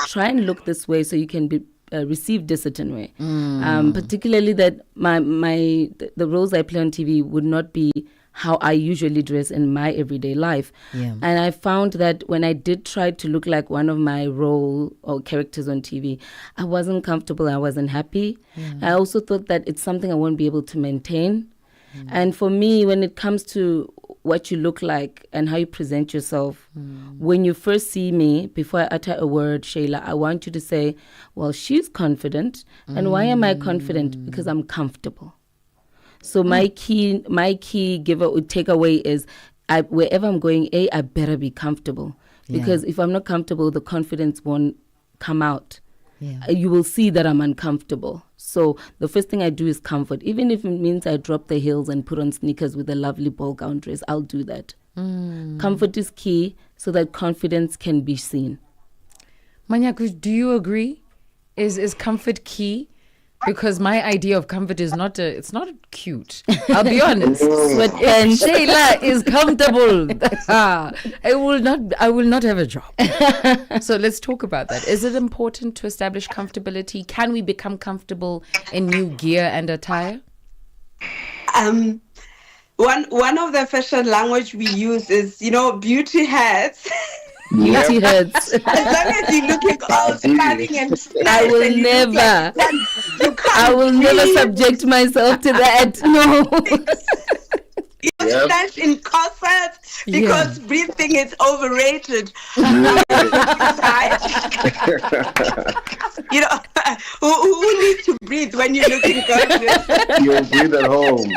try and look this way so you can be received a certain way. Particularly that the roles I play on TV would not be how I usually dress in my everyday life. And I found that when I did try to look like one of my role or characters on TV, I wasn't comfortable, I wasn't happy. I also thought that it's something I won't be able to maintain. And for me, when it comes to what you look like and how you present yourself, when you first see me, before I utter a word, Shayla, I want you to say, well, she's confident. And why am I confident? Because I'm comfortable. So my key takeaway is, wherever I'm going, I better be comfortable. Because if I'm not comfortable, the confidence won't come out. You will see that I'm uncomfortable. So the first thing I do is comfort. Even if it means I drop the heels and put on sneakers with a lovely ball gown dress, I'll do that. Comfort is key so that confidence can be seen. Manyaku, do you agree? Is comfort key? Because my idea of comfort is it's not cute. I'll be honest. But if Shayla is comfortable, I will not have a job. So let's talk about that. Is it important to establish comfortability? Can we become comfortable in new gear and attire? One of the fashion language we use is, beauty hurts. Beauty hurts. As long as you're looking all stunning and nice, I will never subject myself to that. No. Snatched in corsets because breathing is overrated. Who needs to breathe when you're looking gorgeous? You'll breathe at home.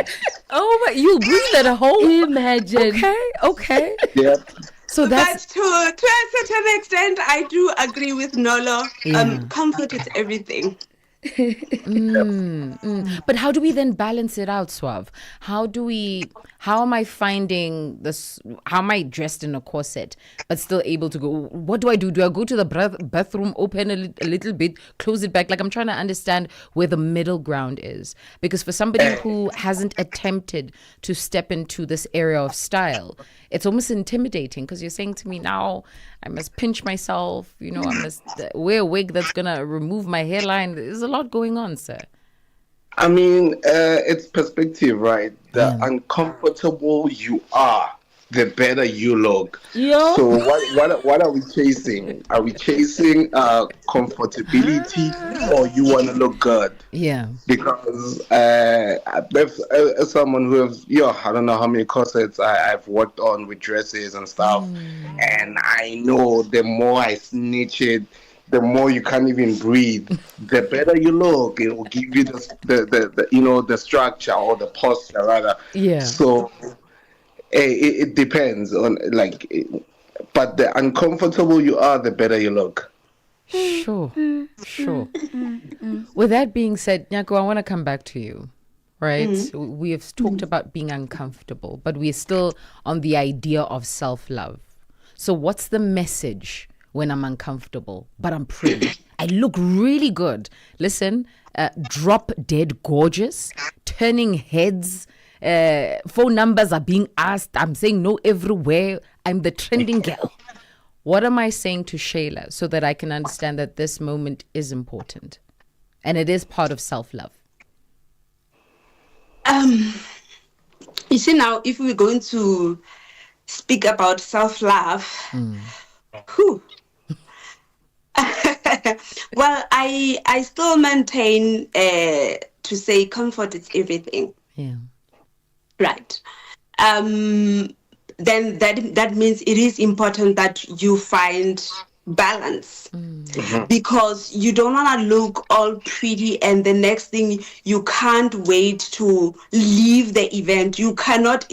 Oh, but you'll breathe at home? Imagine. Okay. Yep. So that's to a certain extent, I do agree with Nolo. Comfort is everything. But how do we then balance it out, Suave? How am I finding this? How am I dressed in a corset but still able to go? What do I do? Do I go to the bathroom, open a little bit, close it back? Like, I'm trying to understand where the middle ground is, because for somebody who hasn't attempted to step into this area of style, it's almost intimidating, because you're saying to me now, I must pinch myself, I must wear a wig that's going to remove my hairline. There's a lot going on, sir. I mean, it's perspective, right? The uncomfortable you are, the better you look. Yeah. So what are we chasing? Are we chasing comfortability, or you want to look good? Yeah. Because as someone who has, I don't know how many corsets I've worked on with dresses and stuff, and I know the more I snitch it, the more you can't even breathe, the better you look. It will give you the structure, or the posture rather. Yeah. So it depends on but the uncomfortable you are, the better you look. Sure. With that being said, Nyako, I want to come back to you. Right? We have talked about being uncomfortable, but we're still on the idea of self-love. So what's the message when I'm uncomfortable, but I'm pretty? I look really good. Listen, drop dead gorgeous, turning heads. Phone numbers are being asked. I'm saying no everywhere. I'm the trending girl. What am I saying to Shayla so that I can understand that this moment is important and it is part of self-love? You see, now, if we're going to speak about self-love, whew. Well, I still maintain to say comfort is everything. Yeah. Right. Then that means it is important that you find balance, because you don't want to look all pretty and the next thing you can't wait to leave the event. You can't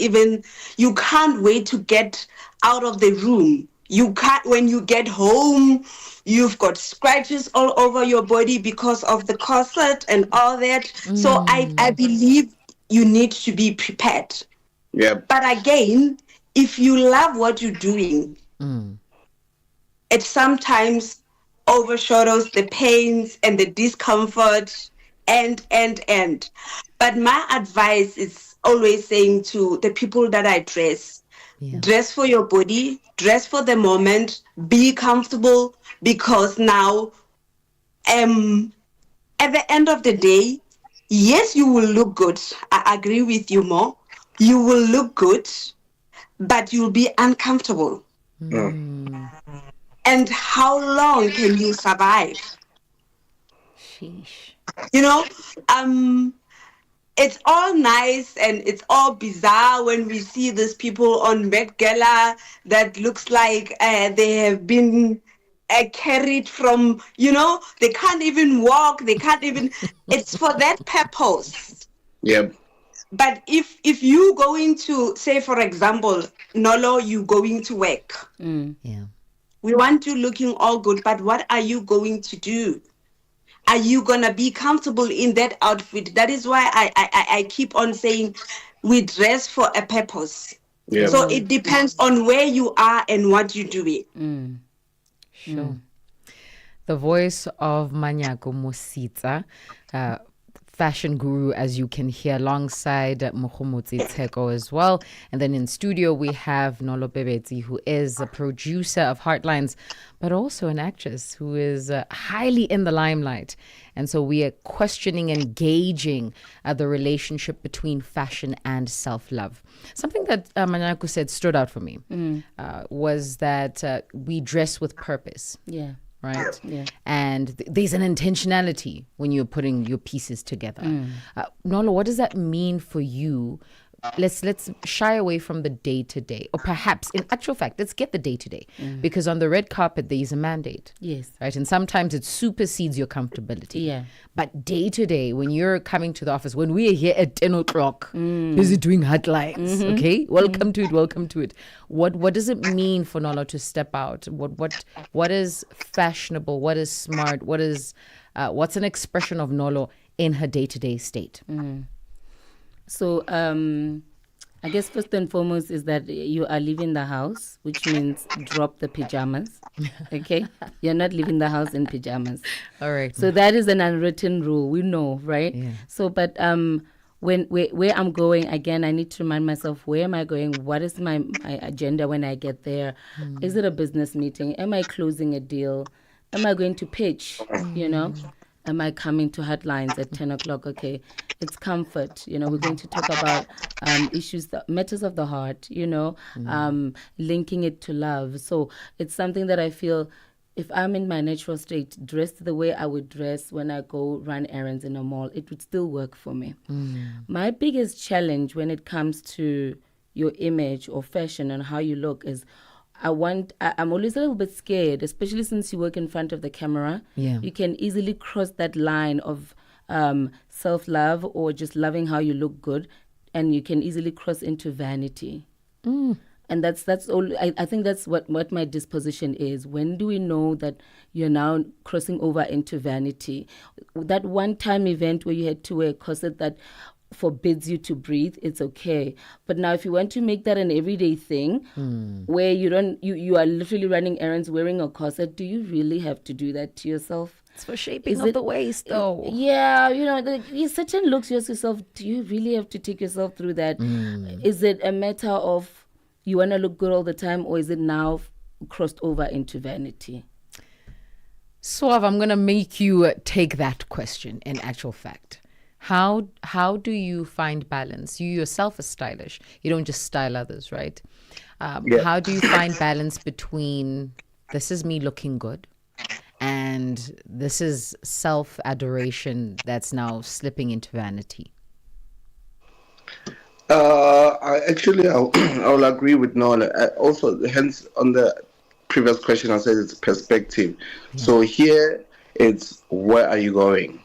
wait to get out of the room. You can't, when you get home, you've got scratches all over your body because of the corset and all that. So I believe you need to be prepared. Yeah. But again, if you love what you're doing, it sometimes overshadows the pains and the discomfort and. But my advice is always saying to the people that I dress, dress for your body, dress for the moment, be comfortable, because now, at the end of the day, yes, you will look good. I agree with you more. You will look good, but you'll be uncomfortable. And how long can you survive? Sheesh. You know, it's all nice and it's all bizarre when we see these people on Met Gala that looks like they have been carried from, they can't even walk, they can't even, it's for that purpose. Yep. But if you going to, say, for example, Nolo, you going to work. Yeah. We want you looking all good, but what are you going to do? Are you going to be comfortable in that outfit? That is why I keep on saying we dress for a purpose. Yeah. So it depends on where you are and what you're doing. Sure. The voice of Manyako Mositsa, fashion guru, as you can hear, alongside Mokhomotsi Tsheko as well. And then in studio, we have Nolo Bebetsi, who is a producer of Heartlines, but also an actress who is highly in the limelight. And so we are questioning and gauging the relationship between fashion and self-love. Something that Manyako said stood out for me was that we dress with purpose. Yeah. Right? Yeah. And there's an intentionality when you're putting your pieces together. Nolo, what does that mean for you? Let's shy away from the day-to-day. Or perhaps, in actual fact, let's get the day-to-day. Because on the red carpet, there is a mandate. Yes. Right? And sometimes it supersedes your comfortability. Yeah. But day-to-day, when you're coming to the office, when we're here at 10 o'clock, busy doing Heartlines, okay? Welcome to it. What does it mean for Nolo to step out? What is fashionable? What is smart? What's an expression of Nolo in her day-to-day state? So I guess first and foremost is that you are leaving the house, which means drop the pajamas. Okay? You're not leaving the house in pajamas. All right. So that is an unwritten rule. We know, right? Yeah. So, but where I'm going, again, I need to remind myself, where am I going? What is my agenda when I get there? Is it a business meeting? Am I closing a deal? Am I going to pitch? Am I coming to Heartlines at 10 o'clock? Okay, it's comfort. We're going to talk about issues, matters of the heart, linking it to love. So it's something that I feel, if I'm in my natural state, dressed the way I would dress when I go run errands in a mall, it would still work for me. My biggest challenge when it comes to your image or fashion and how you look is, I'm always a little bit scared, especially since you work in front of the camera. Yeah. You can easily cross that line of self-love or just loving how you look good, and you can easily cross into vanity. And that's all. I think that's what my disposition is. When do we know that you're now crossing over into vanity? That one-time event where you had to wear a corset that forbids you to breathe, it's okay. But now if you want to make that an everyday thing where you are literally running errands wearing a corset, do you really have to do that to yourself? It's for shaping of the waist, though. Yeah, certain looks, you ask yourself, do you really have to take yourself through that? Is it a matter of you want to look good all the time, or is it now crossed over into vanity? Suave, I'm going to make you take that question in actual fact. How do you find balance? You yourself are stylish. You don't just style others, right? How do you find balance between this is me looking good and this is self-adoration that's now slipping into vanity? I'll agree with Nola. Also, hence on the previous question, I said it's perspective. So here, it's where are you going?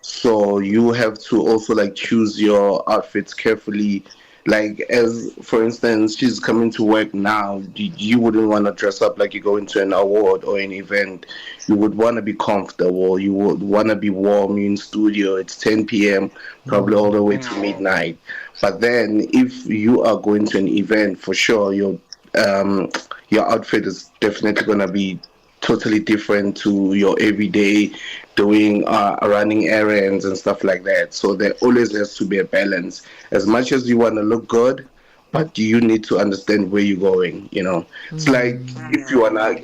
So you have to also like choose your outfits carefully. Like, as for instance, she's coming to work now. You wouldn't want to dress up like you go into an award or an event. You would want to be comfortable. You would want to be warm. You're in studio. It's 10 p.m. probably all the way to midnight. But then, if you are going to an event, for sure, your outfit is definitely going to be totally different to your everyday doing running errands and stuff like that. So there always has to be a balance. As much as you want to look good, but you need to understand where you're going. It's like if you wanna.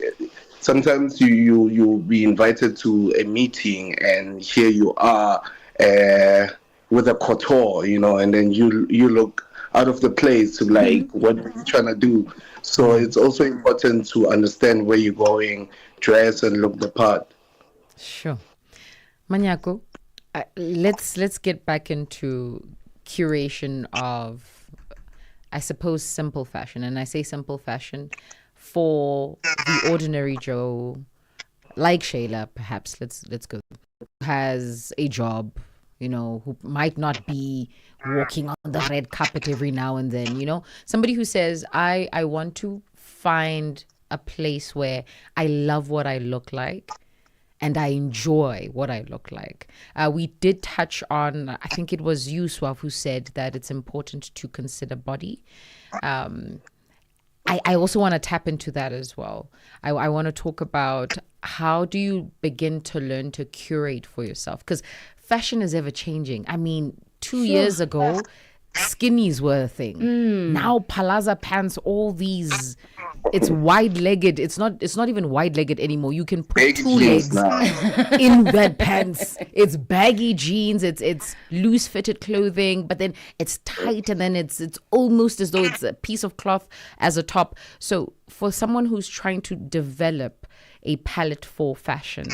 Sometimes you be invited to a meeting and here you are with a couture, and then you look out of the place, like what are you trying to do? So it's also important to understand where you're going, dress and look the part. Sure. Manyako, let's get back into curation of, I suppose, simple fashion. And I say simple fashion for the ordinary Joe, like Shayla, perhaps. Let's go. Who has a job, who might not be walking on the red carpet every now and then, somebody who says, I want to find a place where I love what I look like and I enjoy what I look like. We did touch on, I think it was you, Suave, who said that it's important to consider body. I also want to tap into that as well. I want to talk about how do you begin to learn to curate for yourself? Because fashion is ever changing. I mean, 2 years ago, skinnies were a thing. Now palazzo pants, all these, it's wide-legged. It's not even wide-legged anymore. You can put two legs in that pants. It's baggy jeans. It's loose-fitted clothing, but then it's tight, and then it's almost as though it's a piece of cloth as a top. So for someone who's trying to develop a palette for fashion,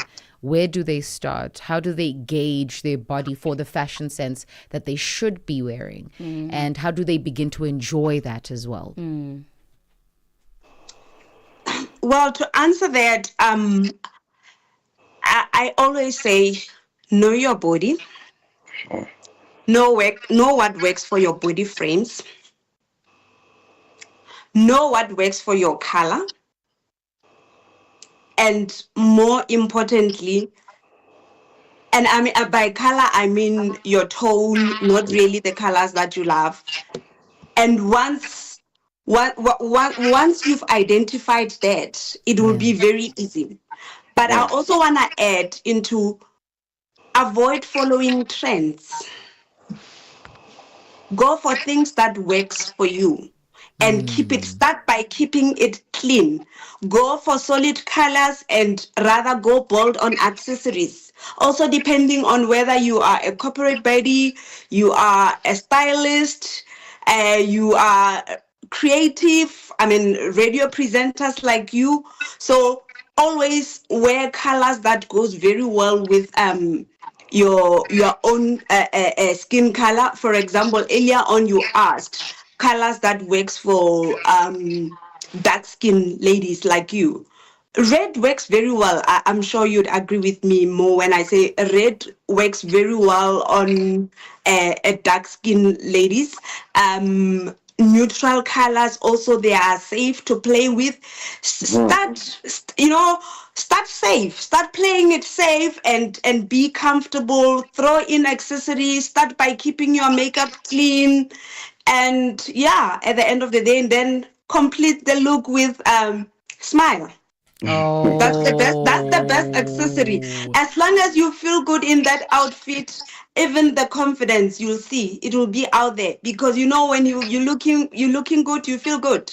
where do they start? How do they gauge their body for the fashion sense that they should be wearing? And how do they begin to enjoy that as well? Well, to answer that, I always say, know your body. Know what works for your body frames. Know what works for your color. And more importantly, and I mean by color, I mean your tone, not really the colors that you love. And once you've identified that, it will be very easy. But I also want to add into avoid following trends. Go for things that works for you. And start by keeping it clean. Go for solid colors and rather go bold on accessories. Also, depending on whether you are a corporate body, you are a stylist, you are creative, radio presenters like you. So always wear colors that goes very well with your own skin color. For example, earlier on you asked colors that works for dark skin ladies like you. Red works very well. I'm sure you'd agree with me more when I say red works very well on a dark skin ladies. neutral colors also, they are safe to play with. Start safe, start playing it safe, and be comfortable. Throw in accessories, start by keeping your makeup clean, and at the end of the day, and then complete the look with smile. Oh, That's the best accessory. As long as you feel good in that outfit, even the confidence you'll see, it will be out there, because when you're looking good, you feel good.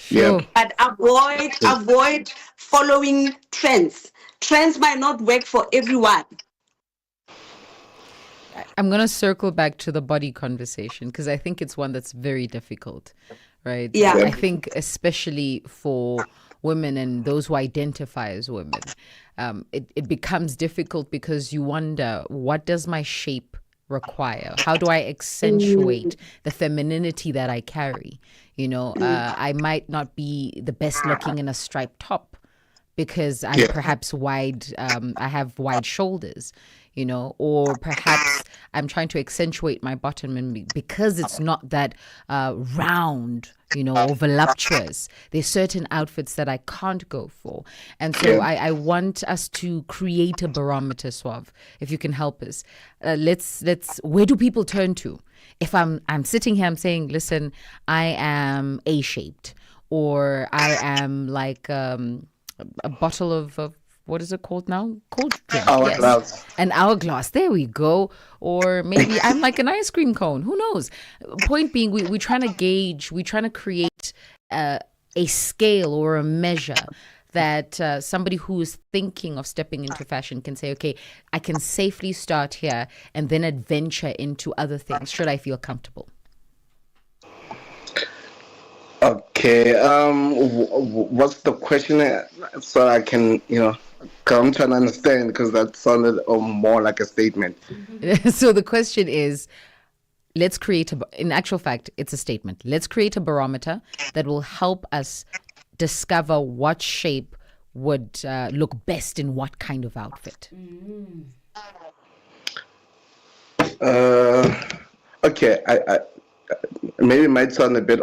Yeah. But avoid following trends. Trends might not work for everyone. I'm going to circle back to the body conversation, because I think it's one that's very difficult, right? Yeah. I think especially for women and those who identify as women, it becomes difficult, because you wonder, what does my shape require? How do I accentuate the femininity that I carry? I might not be the best looking in a striped top, because I'm perhaps wide, I have wide shoulders, or perhaps I'm trying to accentuate my bottom, and because it's not that round, or voluptuous, there's certain outfits that I can't go for. And so I want us to create a barometer, Suave, if you can help us. Let's where do people turn to? If I'm sitting here, I'm saying, listen, I am A-shaped, or I am like a bottle of what is it called now? Cold drink. Hourglass. Yes. An hourglass. There we go. Or maybe I'm like an ice cream cone. Who knows? Point being, we're trying to gauge, we're trying to create a scale or a measure that somebody who is thinking of stepping into fashion can say, okay, I can safely start here and then adventure into other things, should I feel comfortable. Okay. What's the question? So I can, come trying to understand, because that sounded more like a statement. So the question is, let's create in actual fact, it's a statement. Let's create a barometer that will help us discover what shape would look best in what kind of outfit. Okay. I maybe it might sound a bit.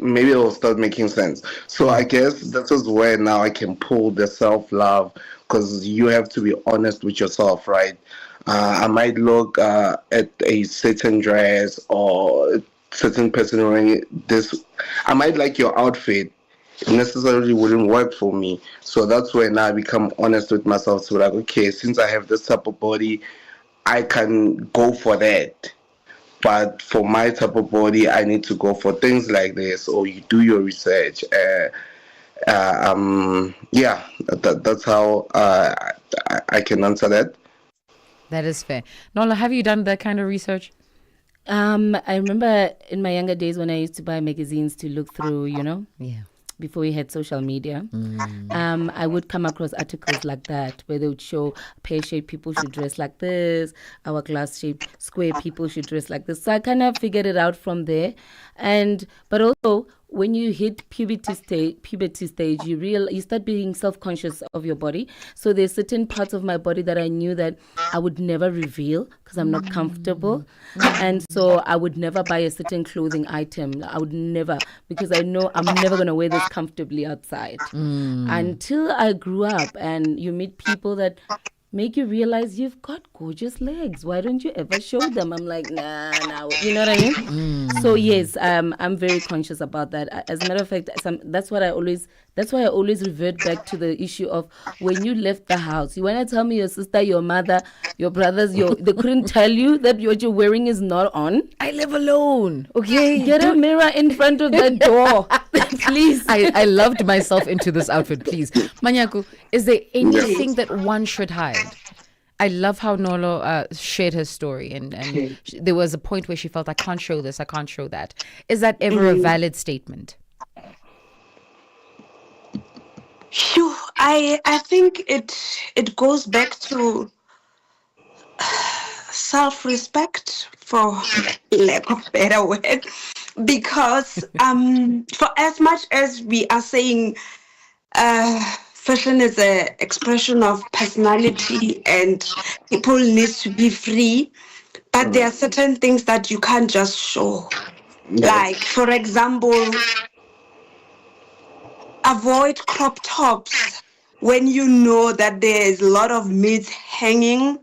Maybe it'll start making sense. So I guess this is where now I can pull the self-love, because you have to be honest with yourself, right? I might look at a certain dress or a certain person wearing this. I might like your outfit. It necessarily wouldn't work for me. So that's where now I become honest with myself. So like, okay, since I have this type of body, I can go for that. But for my type of body, I need to go for things like this, or you do your research. That's how I can answer that. That is fair. Nola, have you done that kind of research? I remember in my younger days when I used to buy magazines to look through, Yeah. before we had social media, I would come across articles like that where they would show pear-shaped people should dress like this, hourglass-shaped square people should dress like this. So I kind of figured it out from there. But also, when you hit puberty stage, you start being self-conscious of your body. So there's certain parts of my body that I knew that I would never reveal because I'm not comfortable. And so I would never buy a certain clothing item. I would never, because I know I'm never going to wear this comfortably outside. Until I grew up and you meet people that make you realize you've got gorgeous legs. Why don't you ever show them? I'm like, nah. You know what I mean? So yes, I'm very conscious about that. As a matter of fact, that's why I always revert back to the issue of when you left the house. You want to tell me your sister, your mother, your brothers, they couldn't tell you that what you're wearing is not on? I live alone. Okay. Get a mirror in front of the door. Please. I loved myself into this outfit, please. Manyaku, is there anything that one should hide? I love how Nolo shared her story, and there was a point where she felt, I can't show this, I can't show that. Is that ever a valid statement? I think it goes back to self-respect, for lack of better word, because for as much as we are saying fashion is an expression of personality and people need to be free, but there are certain things that you can't just show. Like, for example, avoid crop tops when you know that there's a lot of meat hanging.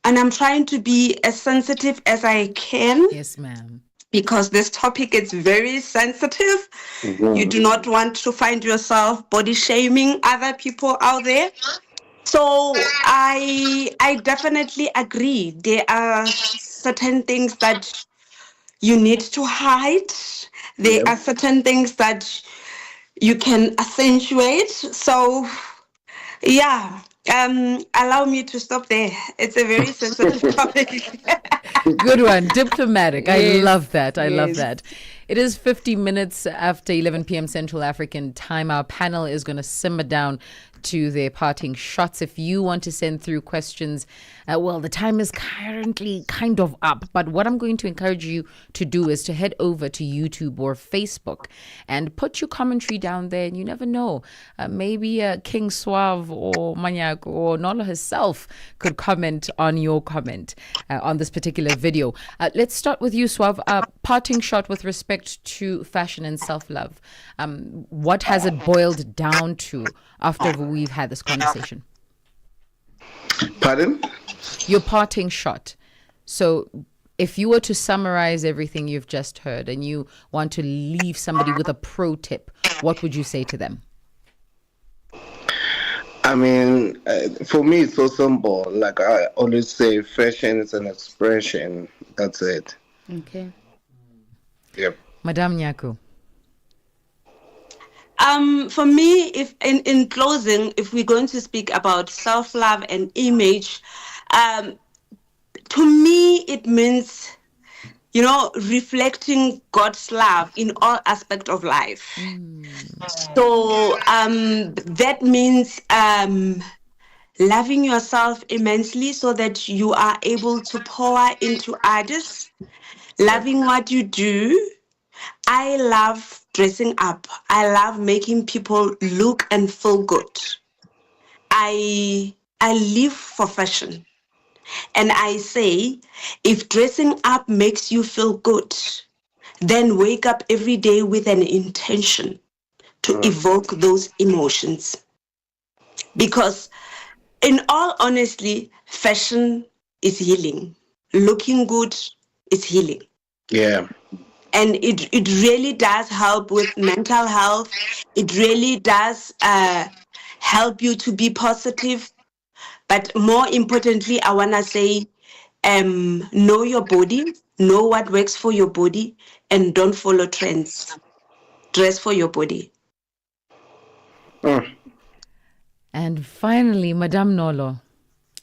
And I'm trying to be as sensitive as I can. Yes, ma'am. Because this topic is very sensitive. You do not want to find yourself body shaming other people out there. So I definitely agree. There are certain things that you need to hide. There are certain things that you can accentuate. So yeah, allow me to stop there. It's a very sensitive topic. Good one. Diplomatic. I Yes, love that. I love yes. that. It is 50 minutes after 11 p.m. Central African time. Our panel is going to simmer down to their parting shots. If you want to send through questions, well, the time is currently kind of up. But what I'm going to encourage you to do is to head over to YouTube or Facebook and put your commentary down there. And you never know, maybe King Suave or Manyak or Nolo herself could comment on your comment on this particular video. Let's start with you, Suave. Parting shot with respect to fashion and self-love. What has it boiled down to after we've had this conversation? Pardon? Your parting shot. So if you were to summarize everything you've just heard and you want to leave somebody with a pro tip, what would you say to them? I mean, for me, it's so simple. Like I always say, fashion is an expression. That's it. Okay. Yep. Madame Nyaku. For me, if in closing, if we're going to speak about self-love and image, to me, it means, reflecting God's love in all aspects of life. So that means loving yourself immensely so that you are able to pour into others, loving what you do. I love dressing up. I love making people look and feel good. I live for fashion. And I say, if dressing up makes you feel good, then wake up every day with an intention to evoke those emotions. Because in all honesty, fashion is healing. Looking good is healing. Yeah. And it really does help with mental health. It really does help you to be positive. But more importantly, I want to say, know your body, know what works for your body, and don't follow trends. Dress for your body. And finally, Madame Nolo.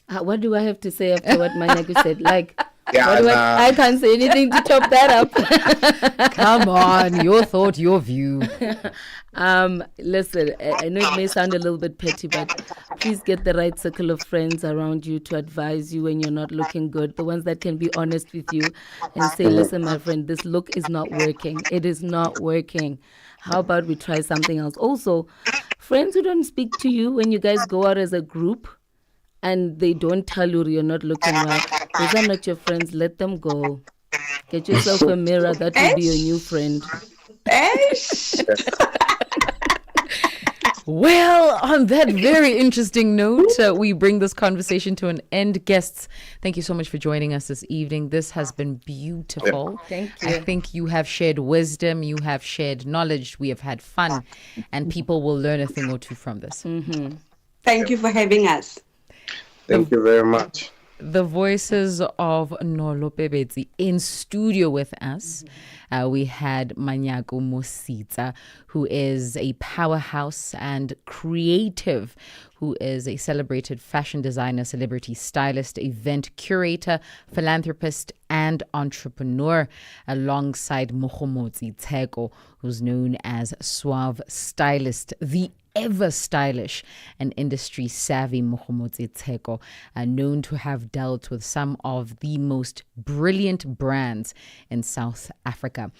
What do I have to say after what Manyaku said? Like, Yeah, I can't say anything to top that up. Come on, your thought, your view. Listen, I know it may sound a little bit petty, but please get the right circle of friends around you to advise you when you're not looking good. The ones that can be honest with you and say, listen, my friend, this look is not working. It is not working. How about we try something else? Also, friends who don't speak to you when you guys go out as a group and they don't tell you you're not looking well, those are not your friends. Let them go. Get yourself a mirror. That will be your new friend. Well, on that very interesting note, we bring this conversation to an end. Guests, thank you so much for joining us this evening. This has been beautiful. Thank you. I think you have shared wisdom, you have shared knowledge, we have had fun, and people will learn a thing or two from this. Mm-hmm. Thank you for having us. Thank you very much. The voices of Nolo Pebetsi in studio with us. We had Manyaku Mosita, who is a powerhouse and creative, who is a celebrated fashion designer, celebrity stylist, event curator, philanthropist, and entrepreneur, alongside Mokhomotsi Teko, who's known as Suave Stylist, the ever stylish and industry savvy Mokhomotsi Teko, known to have dealt with some of the most brilliant brands in South Africa.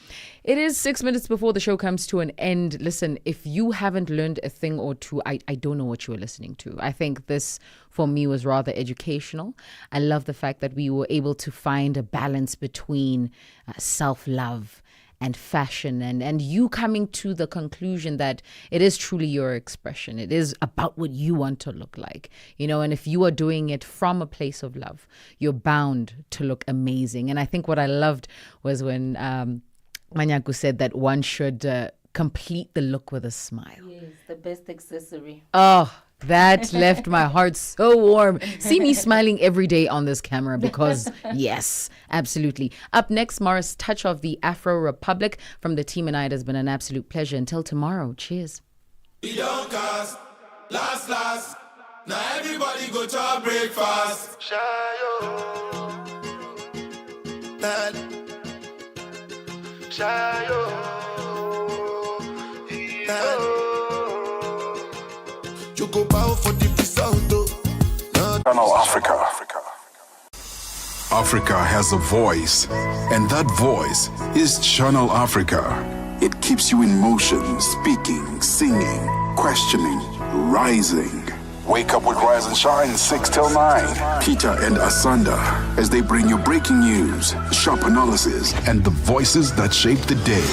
It is 6 minutes before the show comes to an end. Listen, if you haven't learned a thing or two, I don't know what you were listening to. I think this for me was rather educational. I love the fact that we were able to find a balance between self-love and fashion, and you coming to the conclusion that it is truly your expression. It is about what you want to look like, and if you are doing it from a place of love, you're bound to look amazing. And I think what I loved was when Manyaku said that one should complete the look with a smile. Yes, the best accessory. Oh, that left my heart so warm. See me smiling every day on this camera because, yes, absolutely. Up next, Morris Touch of the Afro Republic from the team and I. It has been an absolute pleasure. Until tomorrow, cheers. We don't cast, last. Now everybody go to our breakfast. Shayo. You go bow for the result. Channel Africa. Africa has a voice, and that voice is Channel Africa. It keeps you in motion, speaking, singing, questioning, rising. Wake up with Rise and Shine 6 till 9. Peter and Asanda as they bring you breaking news, sharp analysis, and the voices that shape the day.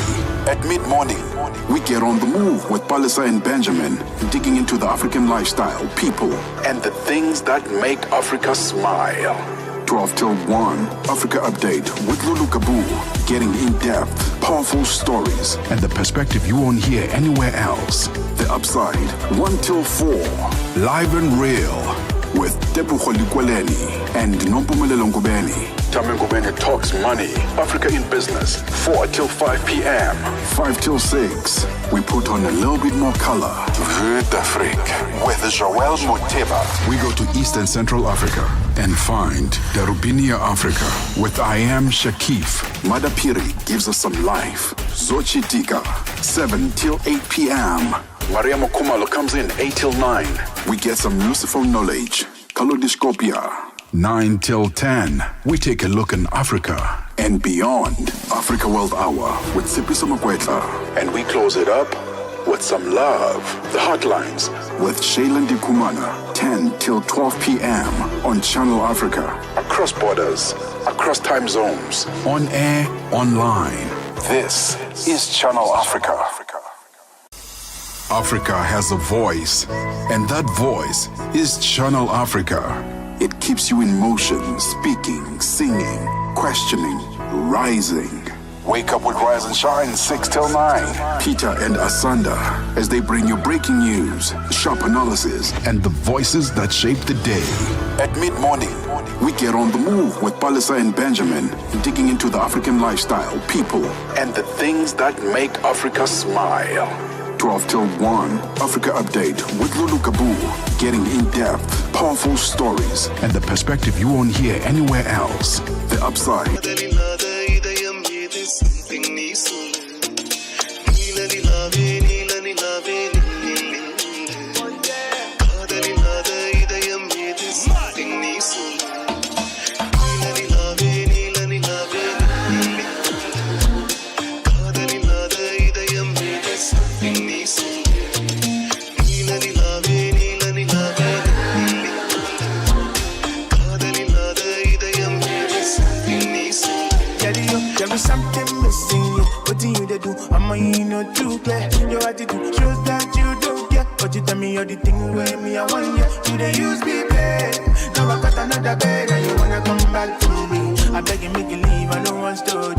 At mid-morning, we get on the move with Palisa and Benjamin, digging into the African lifestyle, people, and the things that make Africa smile. 12 till 1, Africa Update with Lulu Kabu, getting in-depth, powerful stories, and the perspective you won't hear anywhere else. The Upside, 1 till 4, live and real, with Tepuho Likweleni and Nompumelelo Ngubeni. Tame Ngubeni talks money, Africa in business, 4 till 5 p.m. 5 till 6, we put on a little bit more color. Vue d'Afrique with Joël Moteba. We go to East and Central Africa and find Darubinia Africa with I Am Shakif. Madapiri gives us some life. Zochi Dika, 7 till 8 p.m. Maria Mokumalo comes in 8 till 9. We get some useful knowledge. Kalodiscopia. 9 till 10, we take a look in Africa and beyond. Africa World Hour with Sipiso Makwetla. And we close it up with some love. The Heartlines with Shailen Dikumana, 10 till 12 p.m. on Channel Africa. Across borders, across time zones. On air, online. This is Channel Africa. Africa has a voice, and that voice is Channel Africa. It keeps you in motion, speaking, singing, questioning, rising. Wake up with Rise and Shine 6 till 9. Peter and Asanda as they bring you breaking news, sharp analysis, and the voices that shape the day. At mid-morning, we get on the move with Palisa and Benjamin, digging into the African lifestyle, people, and the things that make Africa smile. 12 till 1, Africa Update with Lulu Kabu, getting in-depth, powerful stories, and the perspective you won't hear anywhere else. The Upside. Something missing you. What do you do? I'm not too clear. Your attitude shows that you don't care. But you tell me all the thing where me I want you. You they use me play. Now I got another bed and you wanna come back to me. I beg you make you leave. I don't want story.